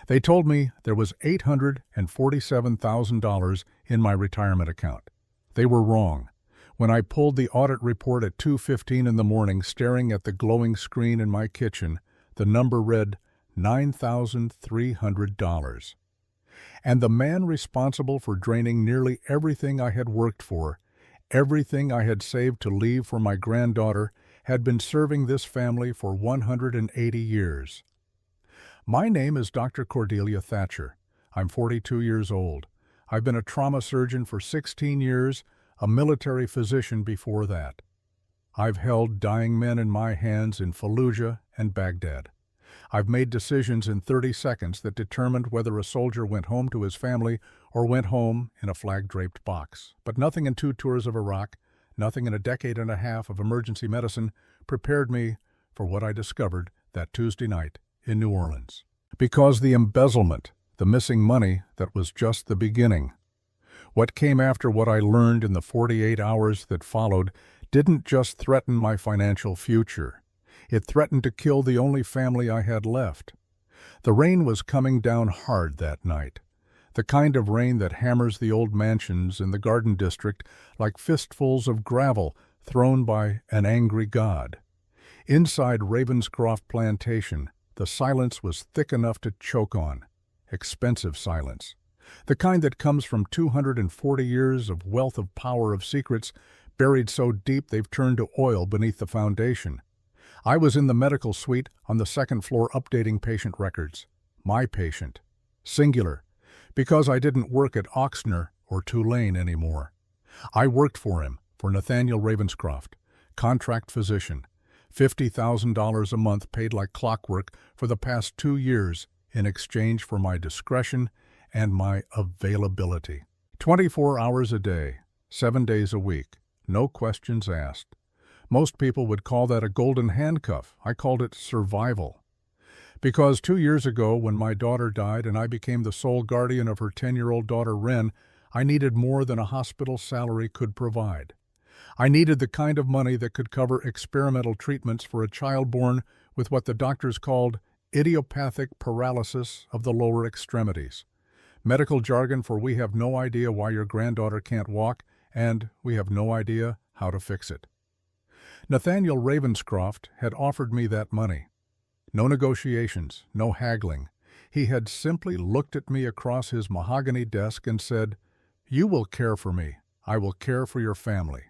They told me there was $847,000 in my retirement account. They were wrong. When I pulled the audit report at 2:15 in the morning, staring at the glowing screen in my kitchen, the number read $9,300. And the man responsible for draining nearly everything I had worked for, everything I had saved to leave for my granddaughter, had been serving this family for 180 years. My name is Dr. Cordelia Thatcher. I'm 42 years old. I've been a trauma surgeon for 16 years, a military physician before that. I've held dying men in my hands in Fallujah and Baghdad. I've made decisions in 30 seconds that determined whether a soldier went home to his family or went home in a flag-draped box. But nothing in 2 tours of Iraq, nothing in a decade and a half of emergency medicine prepared me for what I discovered that Tuesday night in New Orleans. Because the embezzlement, the missing money, that was just the beginning. What came after what I learned in the 48 hours that followed didn't just threaten my financial future. It threatened to kill the only family I had left. The rain was coming down hard that night, the kind of rain that hammers the old mansions in the Garden District like fistfuls of gravel thrown by an angry god. Inside Ravenscroft Plantation, the silence was thick enough to choke on. Expensive silence. The kind that comes from 240 years of wealth of power of secrets buried so deep they've turned to oil beneath the foundation. I was in the medical suite on the second floor updating patient records. My patient. Singular. Because I didn't work at Oxner or Tulane anymore. I worked for him, for Nathaniel Ravenscroft, contract physician. $50,000 a month paid like clockwork for the past 2 years in exchange for my discretion and my availability. 24 hours a day, 7 days a week, no questions asked. Most people would call that a golden handcuff. I called it survival. Because 2 years ago, when my daughter died and I became the sole guardian of her 10-year-old daughter Wren, I needed more than a hospital salary could provide. I needed the kind of money that could cover experimental treatments for a child born with what the doctors called idiopathic paralysis of the lower extremities. Medical jargon for we have no idea why your granddaughter can't walk, and we have no idea how to fix it. Nathaniel Ravenscroft had offered me that money. No negotiations, no haggling. He had simply looked at me across his mahogany desk and said, "You will care for me. I will care for your family.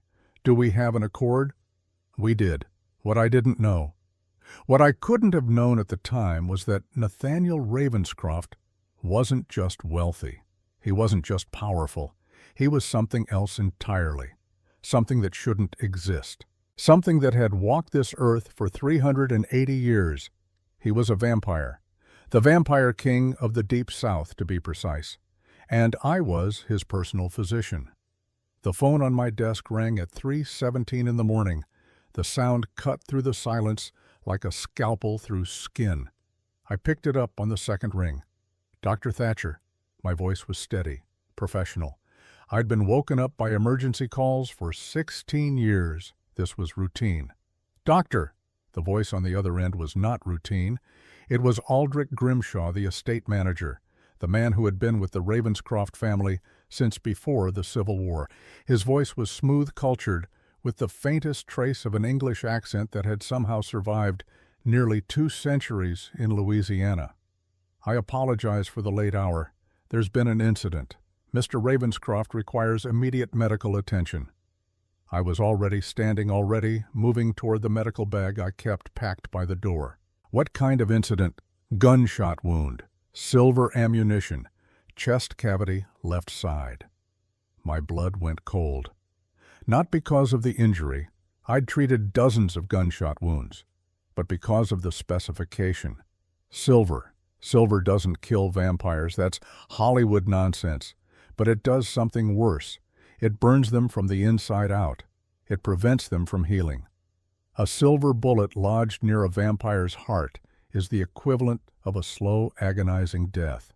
Do we have an accord?" We did. What I didn't know. What I couldn't have known at the time was that Nathaniel Ravenscroft wasn't just wealthy. He wasn't just powerful. He was something else entirely. Something that shouldn't exist. Something that had walked this earth for 380 years. He was a vampire. The vampire king of the Deep South, to be precise. And I was his personal physician. The phone on my desk rang at 3:17 in the morning. The sound cut through the silence like a scalpel through skin. I picked it up on the second ring. "Dr. Thatcher." My voice was steady, professional. I'd been woken up by emergency calls for 16 years. This was routine. "Doctor!" The voice on the other end was not routine. It was Aldrich Grimshaw, the estate manager, the man who had been with the Ravenscroft family since before the Civil War. His voice was smooth-cultured, with the faintest trace of an English accent that had somehow survived nearly 2 centuries in Louisiana. "I apologize for the late hour. There's been an incident. Mr. Ravenscroft requires immediate medical attention." I was already moving toward the medical bag I kept packed by the door. What kind of incident? Gunshot wound, silver ammunition, chest cavity, left side. My blood went cold. Not because of the injury. I'd treated dozens of gunshot wounds. But because of the specification. Silver. Silver doesn't kill vampires. That's Hollywood nonsense. But it does something worse. It burns them from the inside out. It prevents them from healing. A silver bullet lodged near a vampire's heart is the equivalent of a slow, agonizing death.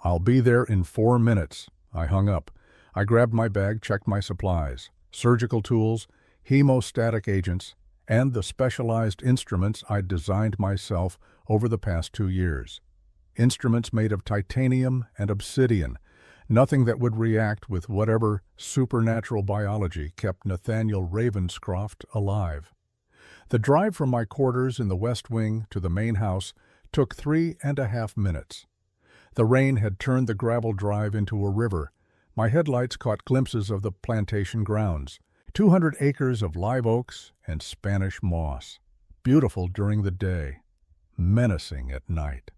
"I'll be there in 4 minutes." I hung up. I grabbed my bag, checked my supplies, surgical tools, hemostatic agents, and the specialized instruments I'd designed myself over the past 2 years. Instruments made of titanium and obsidian, nothing that would react with whatever supernatural biology kept Nathaniel Ravenscroft alive. The drive from my quarters in the West Wing to the main house took 3.5 minutes. The rain had turned the gravel drive into a river. My headlights caught glimpses of the plantation grounds, 200 acres of live oaks and Spanish moss, beautiful during the day, menacing at night.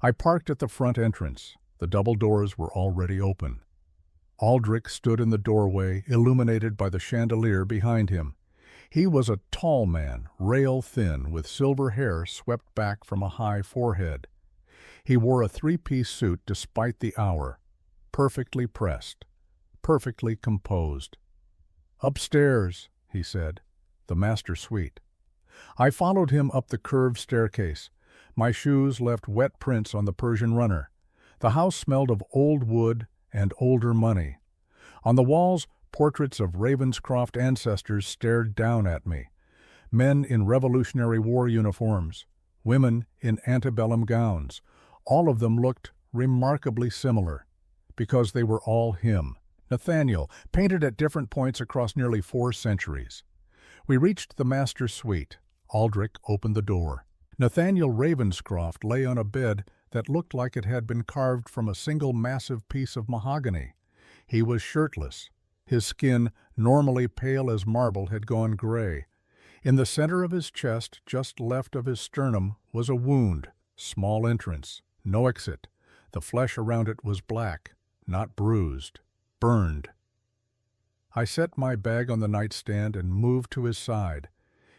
I parked at the front entrance. The double doors were already open. Aldrich stood in the doorway, illuminated by the chandelier behind him. He was a tall man, rail-thin, with silver hair swept back from a high forehead. He wore a three-piece suit despite the hour, perfectly pressed, perfectly composed. "Upstairs," he said, "the master suite." I followed him up the curved staircase. My shoes left wet prints on the Persian runner. The house smelled of old wood and older money. On the walls, portraits of Ravenscroft ancestors stared down at me. Men in Revolutionary War uniforms, women in antebellum gowns. All of them looked remarkably similar, because they were all him, Nathaniel, painted at different points across nearly 4 centuries. We reached the master suite. Aldrich opened the door. Nathaniel Ravenscroft lay on a bed that looked like it had been carved from a single massive piece of mahogany. He was shirtless. His skin, normally pale as marble, had gone gray. In the center of his chest, just left of his sternum, was a wound, small entrance, no exit. The flesh around it was black, not bruised, burned. I set my bag on the nightstand and moved to his side.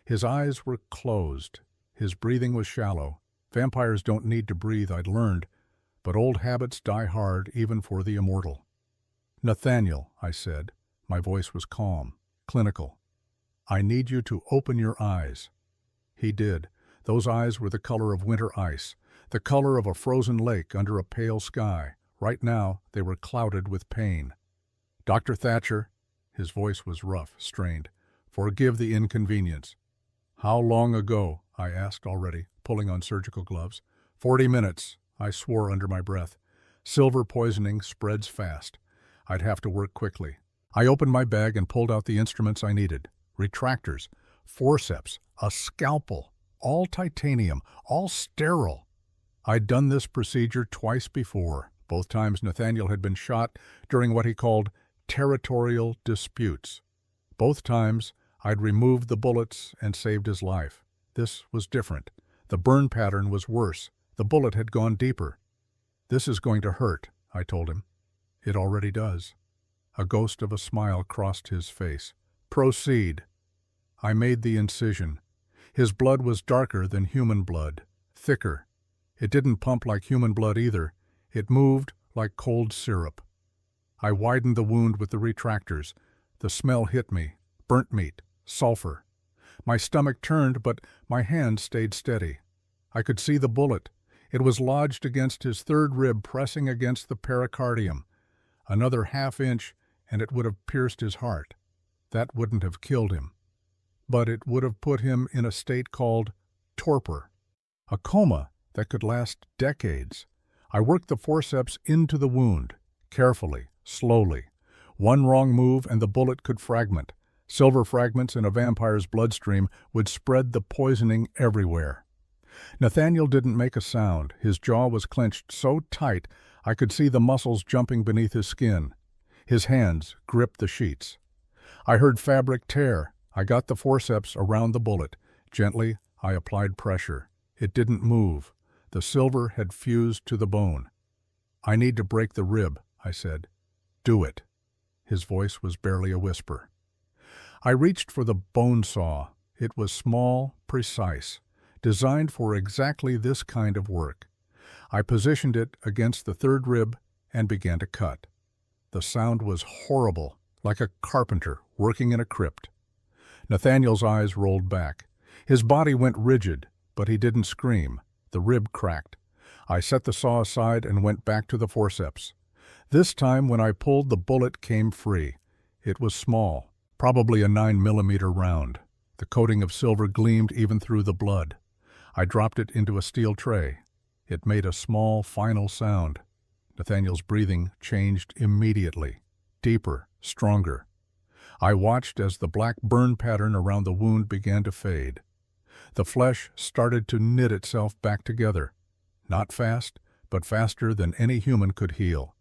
His eyes were closed. His breathing was shallow. Vampires don't need to breathe, I'd learned, but old habits die hard even for the immortal. "Nathaniel," I said. My voice was calm, clinical. "I need you to open your eyes." He did. Those eyes were the color of winter ice, the color of a frozen lake under a pale sky. Right now, they were clouded with pain. "Dr. Thatcher," his voice was rough, strained, "forgive the inconvenience." "How long ago?" I asked already, pulling on surgical gloves. 40 minutes, I swore under my breath. Silver poisoning spreads fast. I'd have to work quickly. I opened my bag and pulled out the instruments I needed. Retractors, forceps, a scalpel, all titanium, all sterile. I'd done this procedure twice before. Both times Nathaniel had been shot during what he called territorial disputes. Both times I'd removed the bullets and saved his life. This was different. The burn pattern was worse. The bullet had gone deeper. "This is going to hurt," I told him. "It already does." A ghost of a smile crossed his face. "Proceed." I made the incision. His blood was darker than human blood, thicker. It didn't pump like human blood either. It moved like cold syrup. I widened the wound with the retractors. The smell hit me. Burnt meat. Sulfur. My stomach turned, but my hand stayed steady. I could see the bullet. It was lodged against his third rib, pressing against the pericardium. Another half-inch, and it would have pierced his heart. That wouldn't have killed him. But it would have put him in a state called torpor, a coma that could last decades. I worked the forceps into the wound, carefully, slowly. One wrong move and the bullet could fragment. Silver fragments in a vampire's bloodstream would spread the poisoning everywhere. Nathaniel didn't make a sound. His jaw was clenched so tight I could see the muscles jumping beneath his skin. His hands gripped the sheets. I heard fabric tear. I got the forceps around the bullet. Gently, I applied pressure. It didn't move. The silver had fused to the bone. "I need to break the rib," I said. "Do it." His voice was barely a whisper. I reached for the bone saw. It was small, precise, designed for exactly this kind of work. I positioned it against the third rib and began to cut. The sound was horrible, like a carpenter working in a crypt. Nathaniel's eyes rolled back. His body went rigid, but he didn't scream. The rib cracked. I set the saw aside and went back to the forceps. This time, when I pulled, the bullet came free. It was small, probably a 9mm round. The coating of silver gleamed even through the blood. I dropped it into a steel tray. It made a small, final sound. Nathaniel's breathing changed immediately. Deeper, stronger. I watched as the black burn pattern around the wound began to fade. The flesh started to knit itself back together. Not fast, but faster than any human could heal.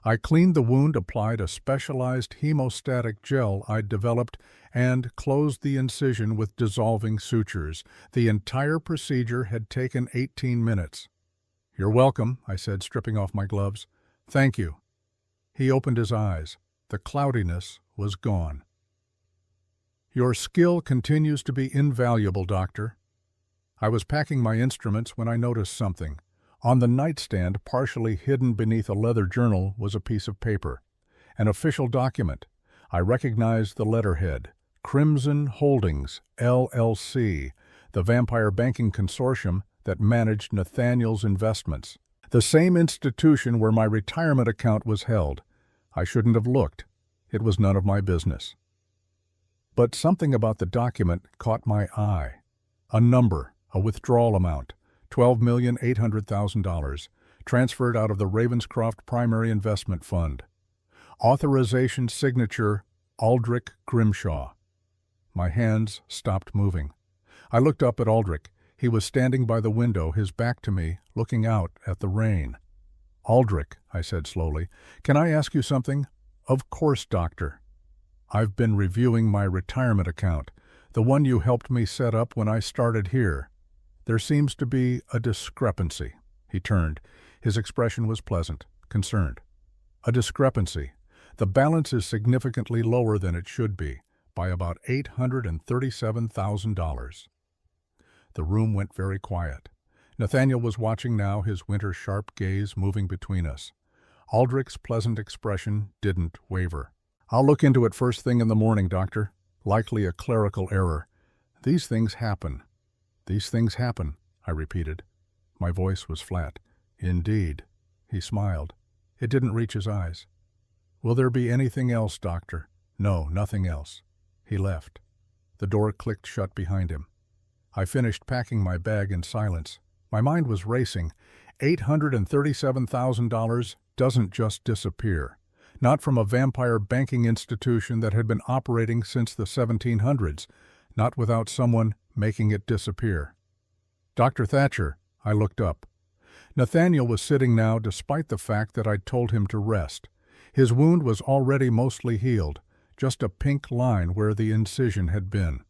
I cleaned the wound, applied a specialized hemostatic gel I'd developed, and closed the incision with dissolving sutures. The entire procedure had taken 18 minutes. "You're welcome," I said, stripping off my gloves. "Thank you." He opened his eyes. The cloudiness was gone. "Your skill continues to be invaluable, Doctor." I was packing my instruments when I noticed something. On the nightstand, partially hidden beneath a leather journal, was a piece of paper. An official document. I recognized the letterhead. Crimson Holdings, LLC, the vampire banking consortium that managed Nathaniel's investments. The same institution where my retirement account was held. I shouldn't have looked. It was none of my business. But something about the document caught my eye. A number, a withdrawal amount, $12,800,000, transferred out of the Ravenscroft Primary Investment Fund. Authorization signature, Aldrich Grimshaw. My hands stopped moving. I looked up at Aldrich. He was standing by the window, his back to me, looking out at the rain. "Aldrich," I said slowly, "can I ask you something?" "Of course, Doctor." "I've been reviewing my retirement account, the one you helped me set up when I started here. There seems to be a discrepancy." He turned. His expression was pleasant, concerned. "A discrepancy. The balance is significantly lower than it should be, by about $837,000. The room went very quiet. Nathaniel was watching now, his winter-sharp gaze moving between us. Aldrich's pleasant expression didn't waver. "I'll look into it first thing in the morning, Doctor. Likely a clerical error. These things happen." "These things happen," I repeated. My voice was flat. "Indeed." He smiled. It didn't reach his eyes. "Will there be anything else, Doctor?" "No, nothing else." He left. The door clicked shut behind him. I finished packing my bag in silence. My mind was racing. $837,000 doesn't just disappear. Not from a vampire banking institution that had been operating since the 1700s. Not without someone making it disappear. "Dr. Thatcher," I looked up. Nathaniel was sitting now, despite the fact that I'd told him to rest. His wound was already mostly healed, just a pink line where the incision had been.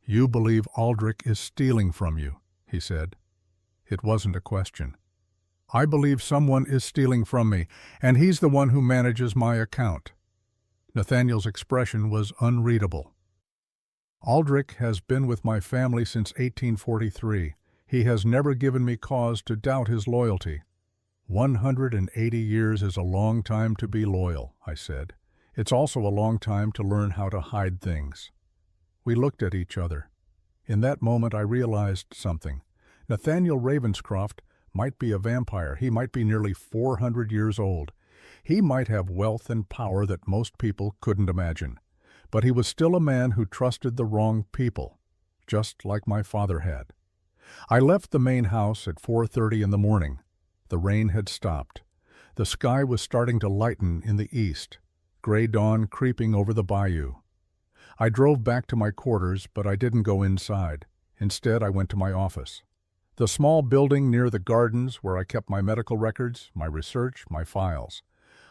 "You believe Aldrich is stealing from you," he said. It wasn't a question. "I believe someone is stealing from me, and he's the one who manages my account." Nathaniel's expression was unreadable. "Aldrich has been with my family since 1843. He has never given me cause to doubt his loyalty." 180 years is a long time to be loyal," I said. "It's also a long time to learn how to hide things." We looked at each other. In that moment I realized something. Nathaniel Ravenscroft might be a vampire. He might be nearly 400 years old. He might have wealth and power that most people couldn't imagine. But he was still a man who trusted the wrong people, just like my father had. I left the main house at 4:30 in the morning. The rain had stopped. The sky was starting to lighten in the east, gray dawn creeping over the bayou. I drove back to my quarters, but I didn't go inside. Instead, I went to my office. The small building near the gardens where I kept my medical records, my research, my files.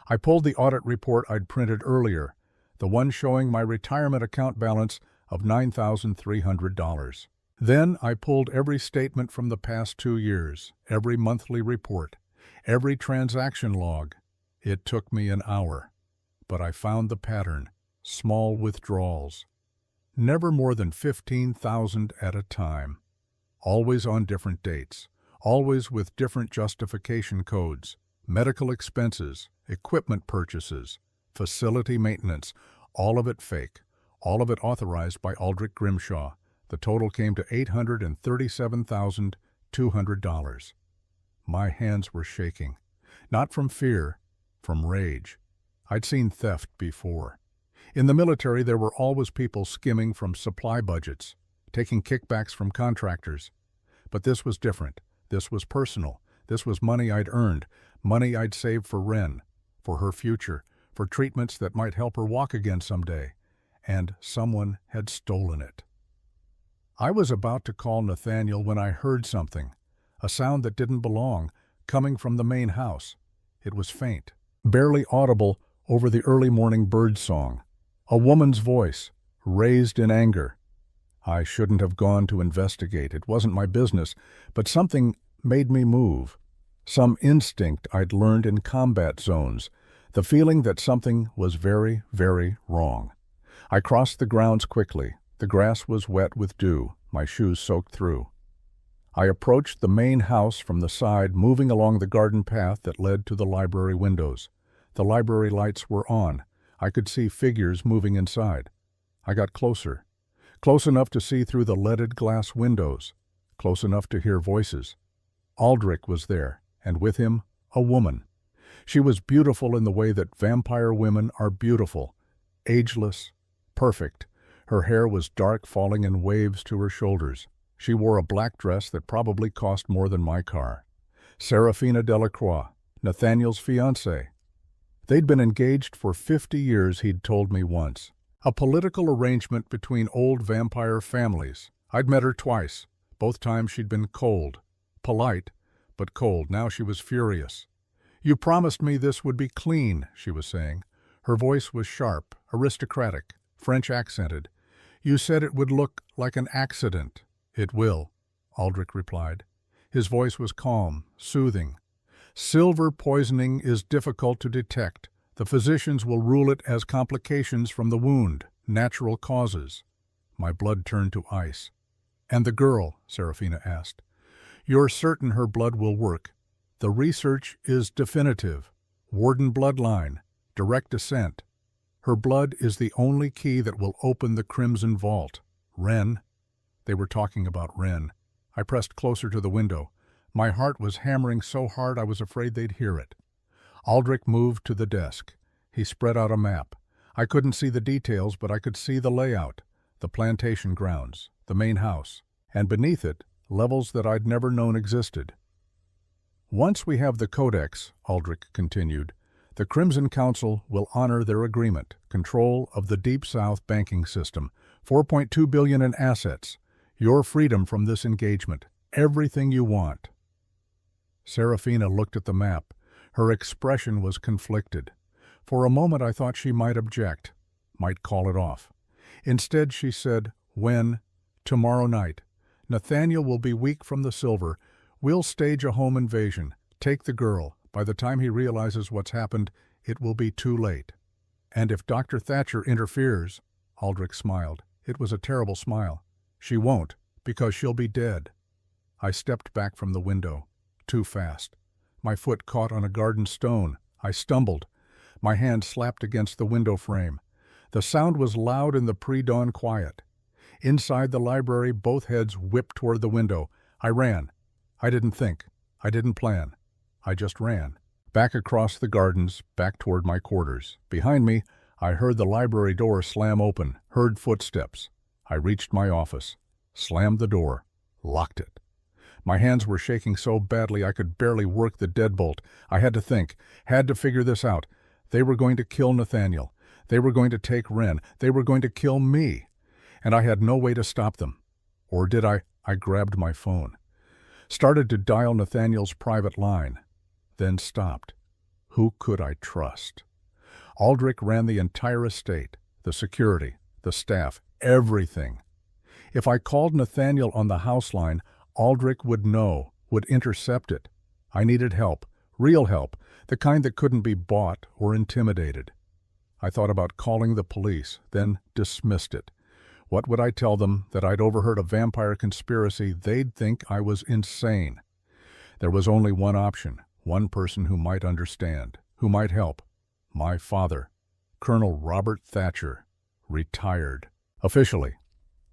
I pulled the audit report I'd printed earlier, the one showing my retirement account balance of $9,300. Then I pulled every statement from the past 2 years, every monthly report, every transaction log. It took me an hour, but I found the pattern. Small withdrawals. Never more than 15,000 at a time. Always on different dates. Always with different justification codes. Medical expenses, equipment purchases, facility maintenance, all of it fake. All of it authorized by Aldrich Grimshaw. The total came to $837,200. My hands were shaking. Not from fear, from rage. I'd seen theft before. In the military, there were always people skimming from supply budgets, taking kickbacks from contractors. But this was different. This was personal. This was money I'd earned, money I'd saved for Wren, for her future, for treatments that might help her walk again someday. And someone had stolen it. I was about to call Nathaniel when I heard something, a sound that didn't belong, coming from the main house. It was faint, barely audible over the early morning bird song. A woman's voice, raised in anger. I shouldn't have gone to investigate. It wasn't my business, but something made me move. Some instinct I'd learned in combat zones, the feeling that something was very, very wrong. I crossed the grounds quickly. The grass was wet with dew, my shoes soaked through. I approached the main house from the side, moving along the garden path that led to the library windows. The library lights were on. I could see figures moving inside. I got closer, close enough to see through the leaded glass windows, close enough to hear voices. Aldrich was there, and with him, a woman. She was beautiful in the way that vampire women are beautiful, ageless, perfect. Her hair was dark, falling in waves to her shoulders. She wore a black dress that probably cost more than my car. Serafina Delacroix, Nathaniel's fiancée. They'd been engaged for 50 years, he'd told me once. A political arrangement between old vampire families. I'd met her twice. Both times she'd been cold. Polite, but cold. Now she was furious. "You promised me this would be clean," she was saying. Her voice was sharp, aristocratic, French accented. "You said it would look like an accident." "It will," Aldrich replied. His voice was calm, soothing. "Silver poisoning is difficult to detect. The physicians will rule it as complications from the wound, natural causes." My blood turned to ice. "And the girl?" Serafina asked. "You're certain her blood will work? The research is definitive. Warden bloodline, direct descent. Her blood is the only key that will open the Crimson Vault. Wren." They were talking about Wren. I pressed closer to the window. My heart was hammering so hard I was afraid they'd hear it. Aldrich moved to the desk. He spread out a map. I couldn't see the details, but I could see the layout, the plantation grounds, the main house, and beneath it, levels that I'd never known existed. "Once we have the codex," Aldrich continued, "the Crimson Council will honor their agreement, control of the Deep South banking system, $4.2 billion in assets, your freedom from this engagement, everything you want." Serafina looked at the map. Her expression was conflicted. For a moment I thought she might object, might call it off. Instead she said, "When? Tomorrow night. Nathaniel will be weak from the silver. We'll stage a home invasion. Take the girl. By the time he realizes what's happened, it will be too late. And if Dr. Thatcher interferes," Aldrich smiled. It was a terrible smile. "She won't, because she'll be dead." I stepped back from the window. Too fast. My foot caught on a garden stone. I stumbled. My hand slapped against the window frame. The sound was loud in the pre-dawn quiet. Inside the library, both heads whipped toward the window. I ran. I didn't think. I didn't plan. I just ran. Back across the gardens, back toward my quarters. Behind me, I heard the library door slam open, heard footsteps. I reached my office, slammed the door, locked it. My hands were shaking so badly I could barely work the deadbolt. I had to think, had to figure this out. They were going to kill Nathaniel. They were going to take Wren. They were going to kill me. And I had no way to stop them. Or did I? I grabbed my phone. Started to dial Nathaniel's private line. Then stopped. Who could I trust? Aldrich ran the entire estate, the security, the staff, everything. If I called Nathaniel on the house line, Aldrich would know, would intercept it. I needed help, real help, the kind that couldn't be bought or intimidated. I thought about calling the police, then dismissed it. What would I tell them? That I'd overheard a vampire conspiracy? They'd think I was insane. There was only one option, one person who might understand, who might help. My father, Colonel Robert Thatcher, retired. Officially.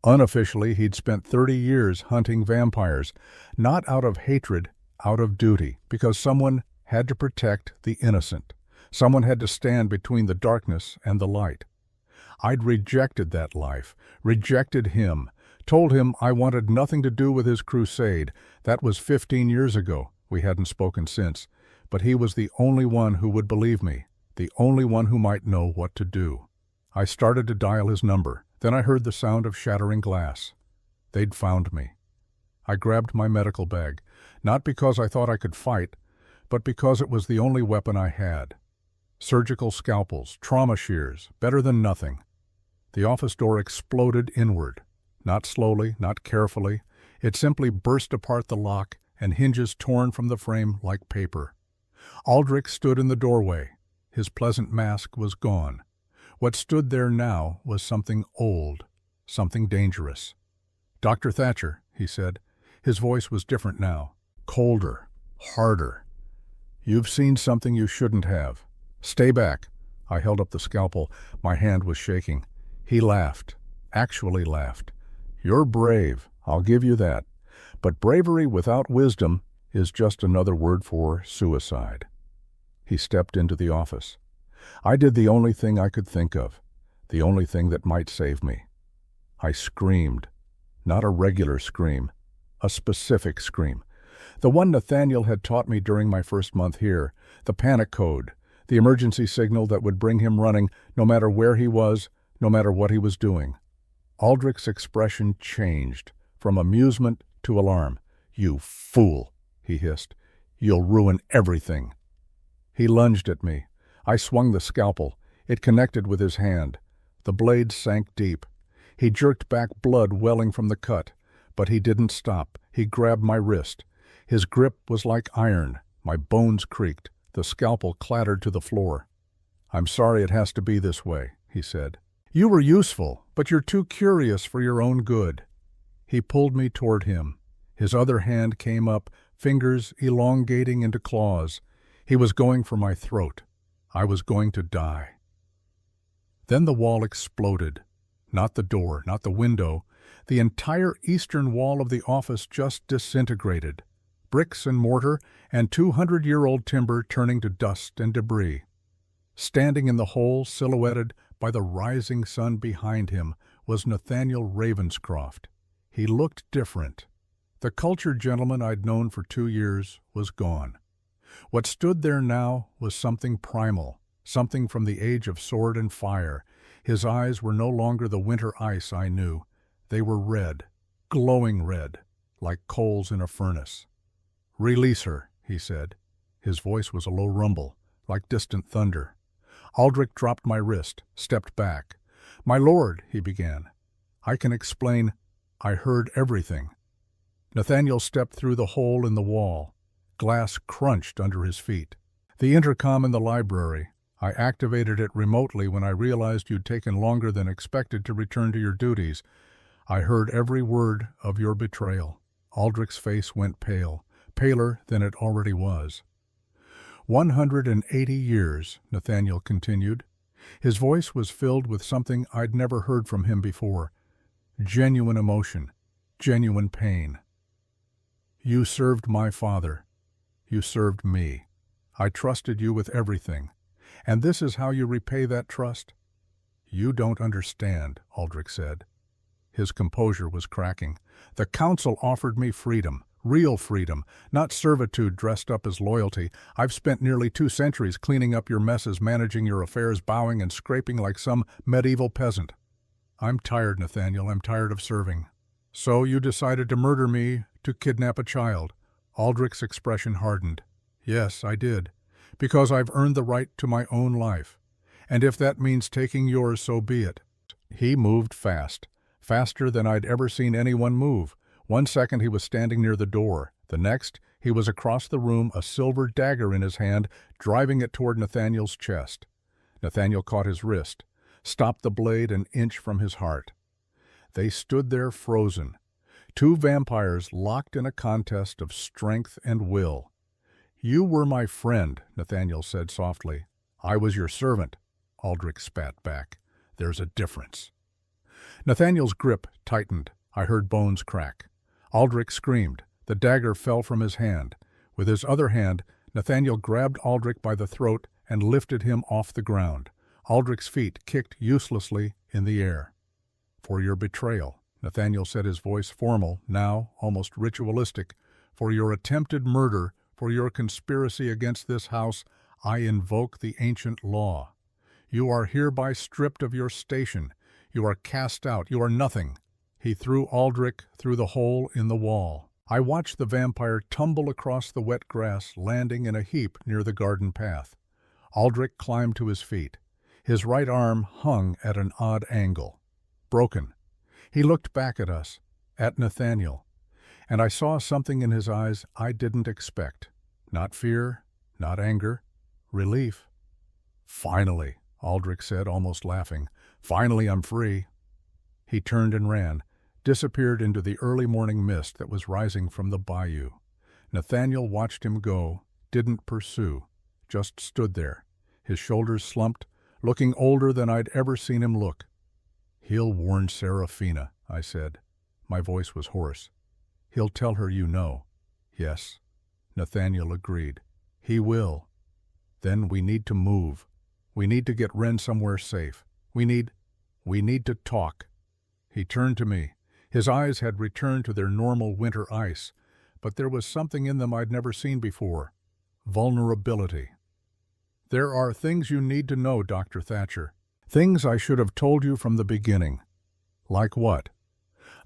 Unofficially, he'd spent 30 years hunting vampires, not out of hatred, out of duty, because someone had to protect the innocent. Someone had to stand between the darkness and the light. I'd rejected that life, rejected him, told him I wanted nothing to do with his crusade. That was 15 years ago, We hadn't spoken since, but he was the only one who would believe me, the only one who might know what to do. I started to dial his number. Then I heard the sound of shattering glass. They'd found me. I grabbed my medical bag, not because I thought I could fight, but because it was the only weapon I had. Surgical scalpels, trauma shears, better than nothing. The office door exploded inward. Not slowly, not carefully. It simply burst apart the lock and hinges torn from the frame like paper. Aldrich stood in the doorway. His pleasant mask was gone. What stood there now was something old, something dangerous. "Dr. Thatcher," he said. His voice was different now, colder, harder. "You've seen something you shouldn't have. Stay back." I held up the scalpel. My hand was shaking. He laughed, actually laughed. "You're brave, I'll give you that. But bravery without wisdom is just another word for suicide." He stepped into the office. I did the only thing I could think of, the only thing that might save me. I screamed. Not a regular scream, a specific scream. The one Nathaniel had taught me during my first month here, the panic code, the emergency signal that would bring him running no matter where he was, no matter what he was doing. Aldrich's expression changed, from amusement to alarm. "You fool," he hissed. "You'll ruin everything." He lunged at me. I swung the scalpel. It connected with his hand. The blade sank deep. He jerked back, blood welling from the cut. But he didn't stop. He grabbed my wrist. His grip was like iron. My bones creaked. The scalpel clattered to the floor. "I'm sorry it has to be this way," he said. "You were useful, but you're too curious for your own good." He pulled me toward him. His other hand came up, fingers elongating into claws. He was going for my throat. I was going to die. Then the wall exploded. Not the door, not the window. The entire eastern wall of the office just disintegrated. Bricks and mortar and 200-year-old timber turning to dust and debris. Standing in the hole, silhouetted by the rising sun behind him, was Nathaniel Ravenscroft. He looked different. The cultured gentleman I'd known for 2 years was gone. What stood there now was something primal, something from the age of sword and fire. His eyes were no longer the winter ice I knew. They were red, glowing red, like coals in a furnace. "Release her," he said. His voice was a low rumble, like distant thunder. Aldrich dropped my wrist, stepped back. "My lord," he began. "I can explain. I heard everything." Nathaniel stepped through the hole in the wall. Glass crunched under his feet. "The intercom in the library. I activated it remotely when I realized you'd taken longer than expected to return to your duties. I heard every word of your betrayal." Aldrich's face went pale, paler than it already was. 180 years, Nathaniel continued. His voice was filled with something I'd never heard from him before. Genuine emotion, genuine pain. "You served my father. You served me. I trusted you with everything. And this is how you repay that trust?" "You don't understand," Aldrich said. His composure was cracking. "The council offered me freedom, real freedom, not servitude dressed up as loyalty. I've spent nearly 2 centuries cleaning up your messes, managing your affairs, bowing and scraping like some medieval peasant. I'm tired, Nathaniel. I'm tired of serving. So you decided to murder me, to kidnap a child." Aldrich's expression hardened. "Yes, I did. Because I've earned the right to my own life. And if that means taking yours, so be it." He moved fast, faster than I'd ever seen anyone move. 1 second he was standing near the door. The next, he was across the room, a silver dagger in his hand, driving it toward Nathaniel's chest. Nathaniel caught his wrist, stopped the blade an inch from his heart. They stood there frozen. 2 vampires locked in a contest of strength and will. "You were my friend," Nathaniel said softly. "I was your servant," Aldrich spat back. "There's a difference." Nathaniel's grip tightened. I heard bones crack. Aldrich screamed. The dagger fell from his hand. With his other hand, Nathaniel grabbed Aldrich by the throat and lifted him off the ground. Aldrich's feet kicked uselessly in the air. "For your betrayal," Nathaniel said, his voice formal, now almost ritualistic. "For your attempted murder, for your conspiracy against this house, I invoke the ancient law. You are hereby stripped of your station. You are cast out. You are nothing." He threw Aldrich through the hole in the wall. I watched the vampire tumble across the wet grass, landing in a heap near the garden path. Aldrich climbed to his feet. His right arm hung at an odd angle. Broken. He looked back at us, at Nathaniel, and I saw something in his eyes I didn't expect. Not fear, not anger, relief. "Finally," Aldrich said, almost laughing. "Finally I'm free." He turned and ran, disappeared into the early morning mist that was rising from the bayou. Nathaniel watched him go, didn't pursue, just stood there, his shoulders slumped, looking older than I'd ever seen him look. "He'll warn Serafina," I said. My voice was hoarse. "He'll tell her you know." "Yes," Nathaniel agreed. "He will. Then we need to move. We need to get Wren somewhere safe. We need to talk." He turned to me. His eyes had returned to their normal winter ice, but there was something in them I'd never seen before. Vulnerability. "There are things you need to know, Dr. Thatcher. Things I should have told you from the beginning." "Like what?"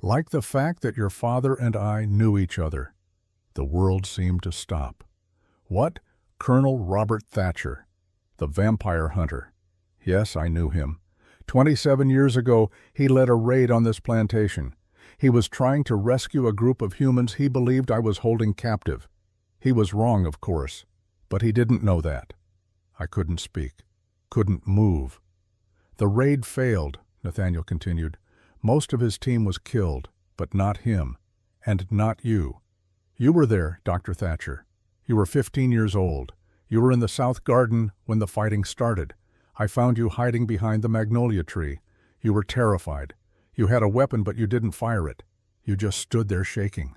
"Like the fact that your father and I knew each other." The world seemed to stop. "What? Colonel Robert Thatcher, the vampire hunter." "Yes, I knew him. 27 years ago, he led a raid on this plantation. He was trying to rescue a group of humans he believed I was holding captive. He was wrong, of course, but he didn't know that." I couldn't speak, couldn't move. "The raid failed," Nathaniel continued. "Most of his team was killed, but not him, and not you. You were there, Dr. Thatcher. You were 15 years old. You were in the South Garden when the fighting started. I found you hiding behind the magnolia tree. You were terrified. You had a weapon, but you didn't fire it. You just stood there shaking."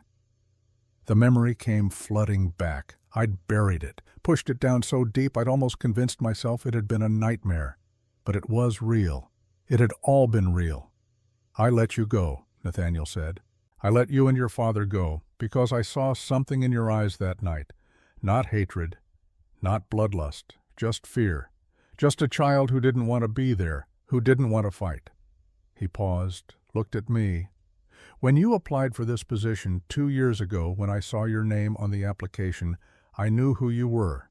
The memory came flooding back. I'd buried it, pushed it down so deep I'd almost convinced myself it had been a nightmare. But it was real. It had all been real. "I let you go," Nathaniel said. "I let you and your father go because I saw something in your eyes that night. Not hatred, not bloodlust, just fear. Just a child who didn't want to be there, who didn't want to fight." He paused, looked at me. "When you applied for this position 2 years ago, when I saw your name on the application, I knew who you were.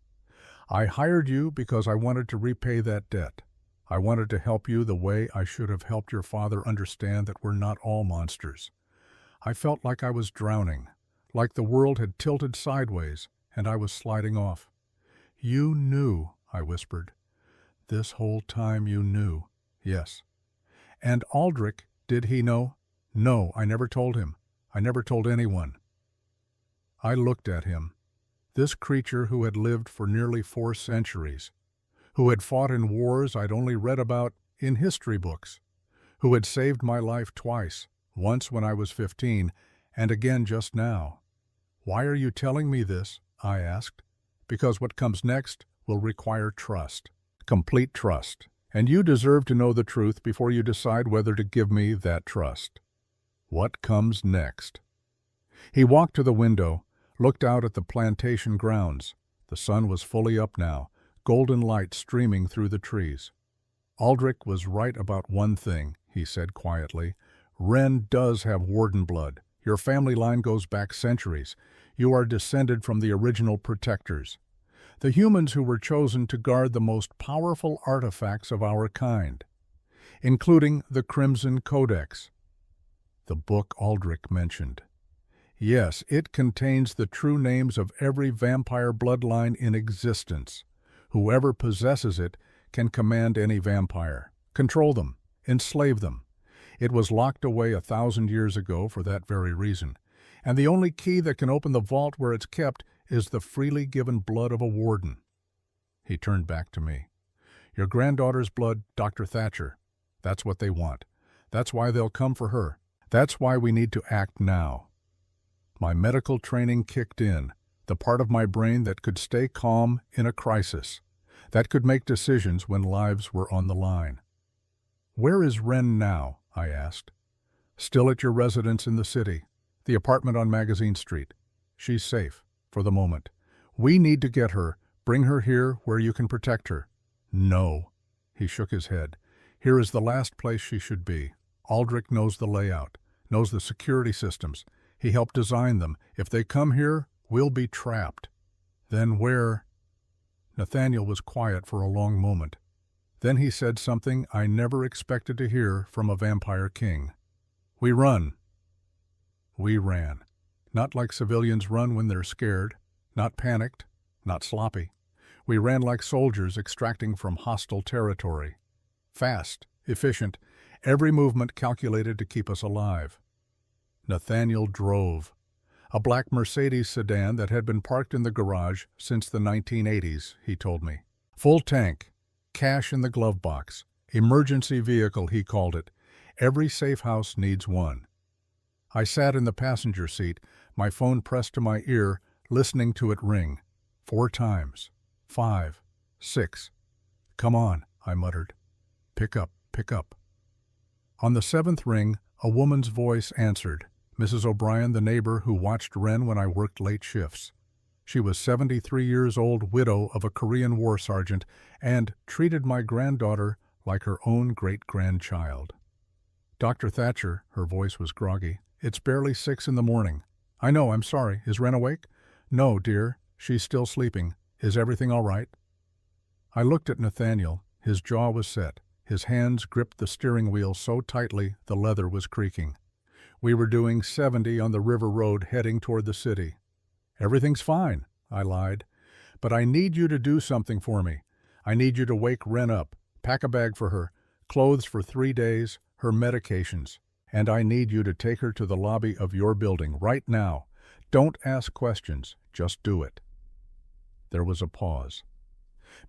I hired you because I wanted to repay that debt. I wanted to help you the way I should have helped your father understand that we're not all monsters. I felt like I was drowning, like the world had tilted sideways and I was sliding off. "You knew," I whispered. "This whole time you knew." "Yes." "And Aldrich, did he know?" "No, I never told him. I never told anyone." I looked at him. This creature who had lived for nearly 4 centuries, who had fought in wars I'd only read about in history books, who had saved my life twice, once when I was 15, and again just now. "Why are you telling me this?" I asked. "Because what comes next will require trust. Complete trust. And you deserve to know the truth before you decide whether to give me that trust." "What comes next?" He walked to the window, looked out at the plantation grounds. The sun was fully up now, golden light streaming through the trees. "Aldrich was right about one thing," he said quietly. "Wren does have warden blood. Your family line goes back centuries. You are descended from the original protectors, the humans who were chosen to guard the most powerful artifacts of our kind, including the Crimson Codex." The book Aldrich mentioned. "Yes, it contains the true names of every vampire bloodline in existence. Whoever possesses it can command any vampire, control them, enslave them. It was locked away 1,000 years ago for that very reason, and the only key that can open the vault where it's kept is the freely given blood of a warden." He turned back to me. "Your granddaughter's blood, Dr. Thatcher. That's what they want. That's why they'll come for her. That's why we need to act now." My medical training kicked in, the part of my brain that could stay calm in a crisis, that could make decisions when lives were on the line. "Where is Wren now?" I asked. "Still at your residence in the city, the apartment on Magazine Street. She's safe, for the moment. We need to get her. Bring her here where you can protect her." "No." He shook his head. "Here is the last place she should be. Aldrich knows the layout, knows the security systems. He helped design them. If they come here, we'll be trapped." "Then where—" Nathaniel was quiet for a long moment. Then he said something I never expected to hear from a vampire king. "We run." We ran. Not like civilians run when they're scared. Not panicked. Not sloppy. We ran like soldiers extracting from hostile territory. Fast, efficient, every movement calculated to keep us alive. Nathaniel drove. A black Mercedes sedan that had been parked in the garage since the 1980s, he told me. Full tank, cash in the glove box, emergency vehicle, he called it. Every safe house needs one. I sat in the passenger seat, my phone pressed to my ear, listening to it ring. 4 times. 5. 6. "Come on," I muttered. "Pick up, pick up." On the 7th ring, a woman's voice answered. Mrs. O'Brien, the neighbor who watched Wren when I worked late shifts. She was 73 years old, widow of a Korean War sergeant, and treated my granddaughter like her own great-grandchild. "Dr. Thatcher," her voice was groggy, "it's barely 6 in the morning. I know, I'm sorry. Is Wren awake?" "No, dear. She's still sleeping. Is everything all right?" I looked at Nathaniel. His jaw was set. His hands gripped the steering wheel so tightly the leather was creaking. We were doing 70 on the river road heading toward the city. "Everything's fine," I lied. "But I need you to do something for me. I need you to wake Wren up, pack a bag for her, clothes for 3 days, her medications. And I need you to take her to the lobby of your building right now. Don't ask questions, just do it." There was a pause.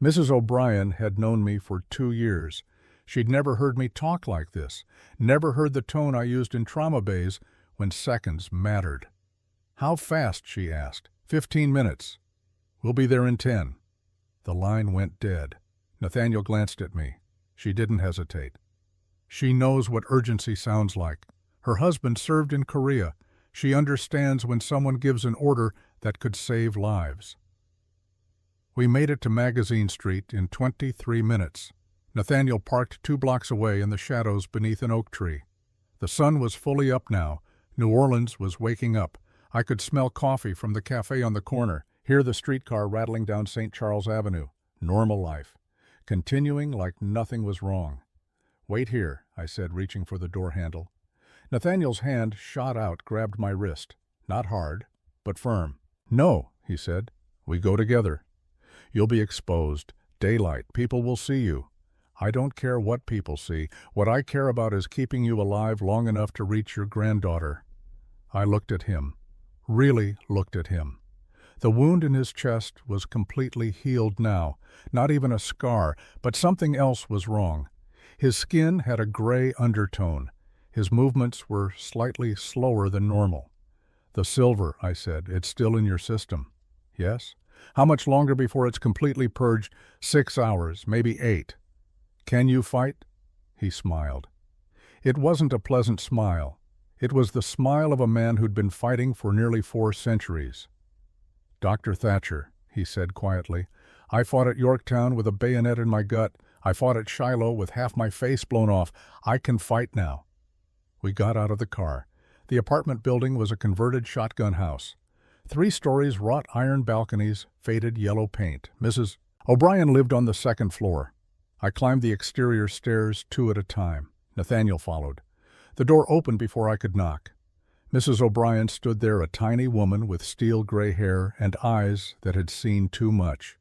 Mrs. O'Brien had known me for 2 years. She'd never heard me talk like this, never heard the tone I used in trauma bays when seconds mattered. "How fast?" she asked. 15 minutes. "We'll be there in 10. The line went dead. Nathaniel glanced at me. She didn't hesitate. She knows what urgency sounds like. Her husband served in Korea. She understands when someone gives an order that could save lives. We made it to Magazine Street in 23 minutes. Nathaniel parked 2 blocks away in the shadows beneath an oak tree. The sun was fully up now. New Orleans was waking up. I could smell coffee from the cafe on the corner, hear the streetcar rattling down St. Charles Avenue. Normal life. Continuing like nothing was wrong. "Wait here," I said, reaching for the door handle. Nathaniel's hand shot out, grabbed my wrist. Not hard, but firm. "No," he said. "We go together. You'll be exposed. Daylight. People will see you. I don't care what people see. What I care about is keeping you alive long enough to reach your granddaughter." I looked at him. Really looked at him. The wound in his chest was completely healed now. Not even a scar, but something else was wrong. His skin had a gray undertone. His movements were slightly slower than normal. "The silver," I said, "it's still in your system." "Yes." "How much longer before it's completely purged?" 6 hours, maybe 8. "Can you fight?" He smiled. It wasn't a pleasant smile. It was the smile of a man who'd been fighting for nearly 4 centuries. "Dr. Thatcher," he said quietly, "I fought at Yorktown with a bayonet in my gut. I fought at Shiloh with half my face blown off. I can fight now." We got out of the car. The apartment building was a converted shotgun house. 3 stories, wrought iron balconies, faded yellow paint. Mrs. O'Brien lived on the 2nd floor. I climbed the exterior stairs 2 at a time. Nathaniel followed. The door opened before I could knock. Mrs. O'Brien stood there, a tiny woman with steel gray hair and eyes that had seen too much.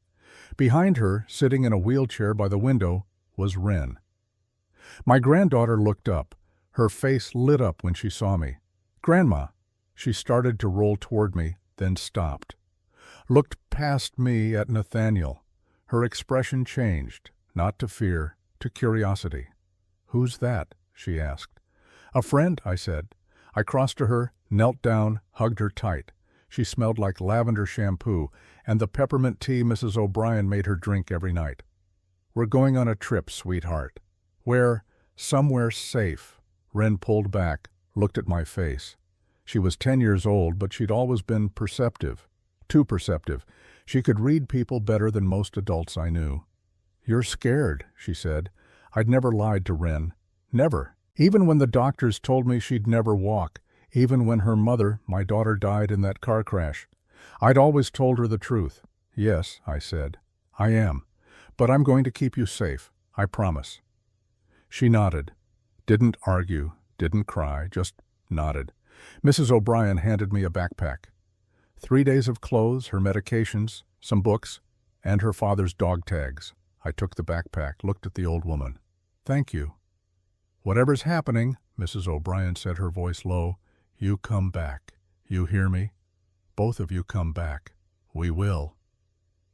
Behind her, sitting in a wheelchair by the window, was Wren. My granddaughter looked up. Her face lit up when she saw me. "Grandma." She started to roll toward me, then stopped. Looked past me at Nathaniel. Her expression changed, not to fear, to curiosity. "Who's that?" she asked. "A friend," I said. I crossed to her, knelt down, hugged her tight. She smelled like lavender shampoo and the peppermint tea Mrs. O'Brien made her drink every night. "We're going on a trip, sweetheart." "Where?" "Somewhere safe." Wren pulled back, looked at my face. She was 10 years old, but she'd always been perceptive. Too perceptive. She could read people better than most adults I knew. "You're scared," she said. I'd never lied to Wren. Never. Even when the doctors told me she'd never walk, even when her mother, my daughter, died in that car crash. I'd always told her the truth. "Yes," I said, "I am. But I'm going to keep you safe. I promise." She nodded. Didn't argue, didn't cry, just nodded. Mrs. O'Brien handed me a backpack. 3 days of clothes, her medications, some books, and her father's dog tags. I took the backpack, looked at the old woman. "Thank you." "Whatever's happening," Mrs. O'Brien said, her voice low, "you come back. You hear me? Both of you come back. We will."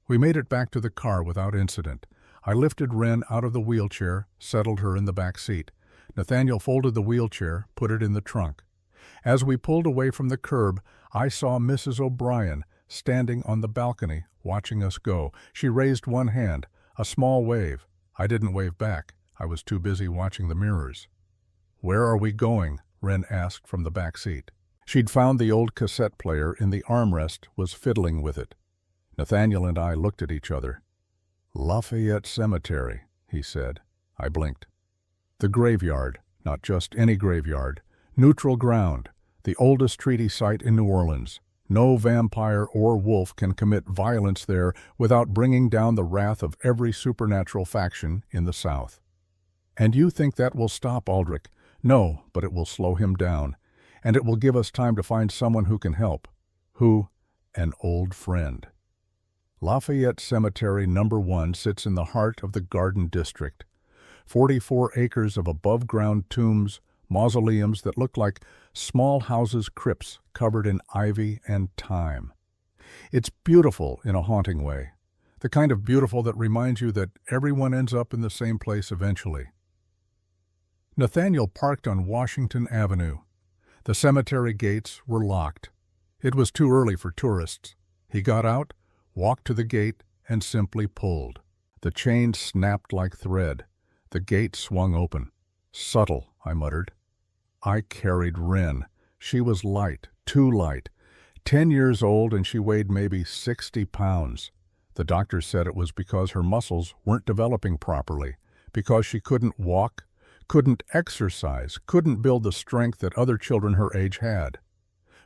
We made it back to the car without incident. I lifted Wren out of the wheelchair, settled her in the back seat. Nathaniel folded the wheelchair, put it in the trunk. As we pulled away from the curb, I saw Mrs. O'Brien standing on the balcony, watching us go. She raised one hand, a small wave. I didn't wave back. I was too busy watching the mirrors. "Where are we going?" Wren asked from the back seat. She'd found the old cassette player in the armrest, was fiddling with it. Nathaniel and I looked at each other. "Lafayette Cemetery," he said. I blinked. The graveyard, not just any graveyard. Neutral ground, the oldest treaty site in New Orleans. No vampire or wolf can commit violence there without bringing down the wrath of every supernatural faction in the South. "And you think that will stop Aldrich?" "No, but it will slow him down. And it will give us time to find someone who can help." "Who?" "An old friend." Lafayette Cemetery No. 1 sits in the heart of the Garden District. 44 acres of above-ground tombs, mausoleums that look like small houses' crypts covered in ivy and thyme. It's beautiful in a haunting way, the kind of beautiful that reminds you that everyone ends up in the same place eventually. Nathaniel parked on Washington Avenue. The cemetery gates were locked. It was too early for tourists. He got out, walked to the gate, and simply pulled. The chain snapped like thread. The gate swung open. "Subtle," I muttered. I carried Wren. She was light, too light. 10 years old, and she weighed maybe 60 pounds. The doctor said it was because her muscles weren't developing properly, because she couldn't walk, couldn't exercise, couldn't build the strength that other children her age had.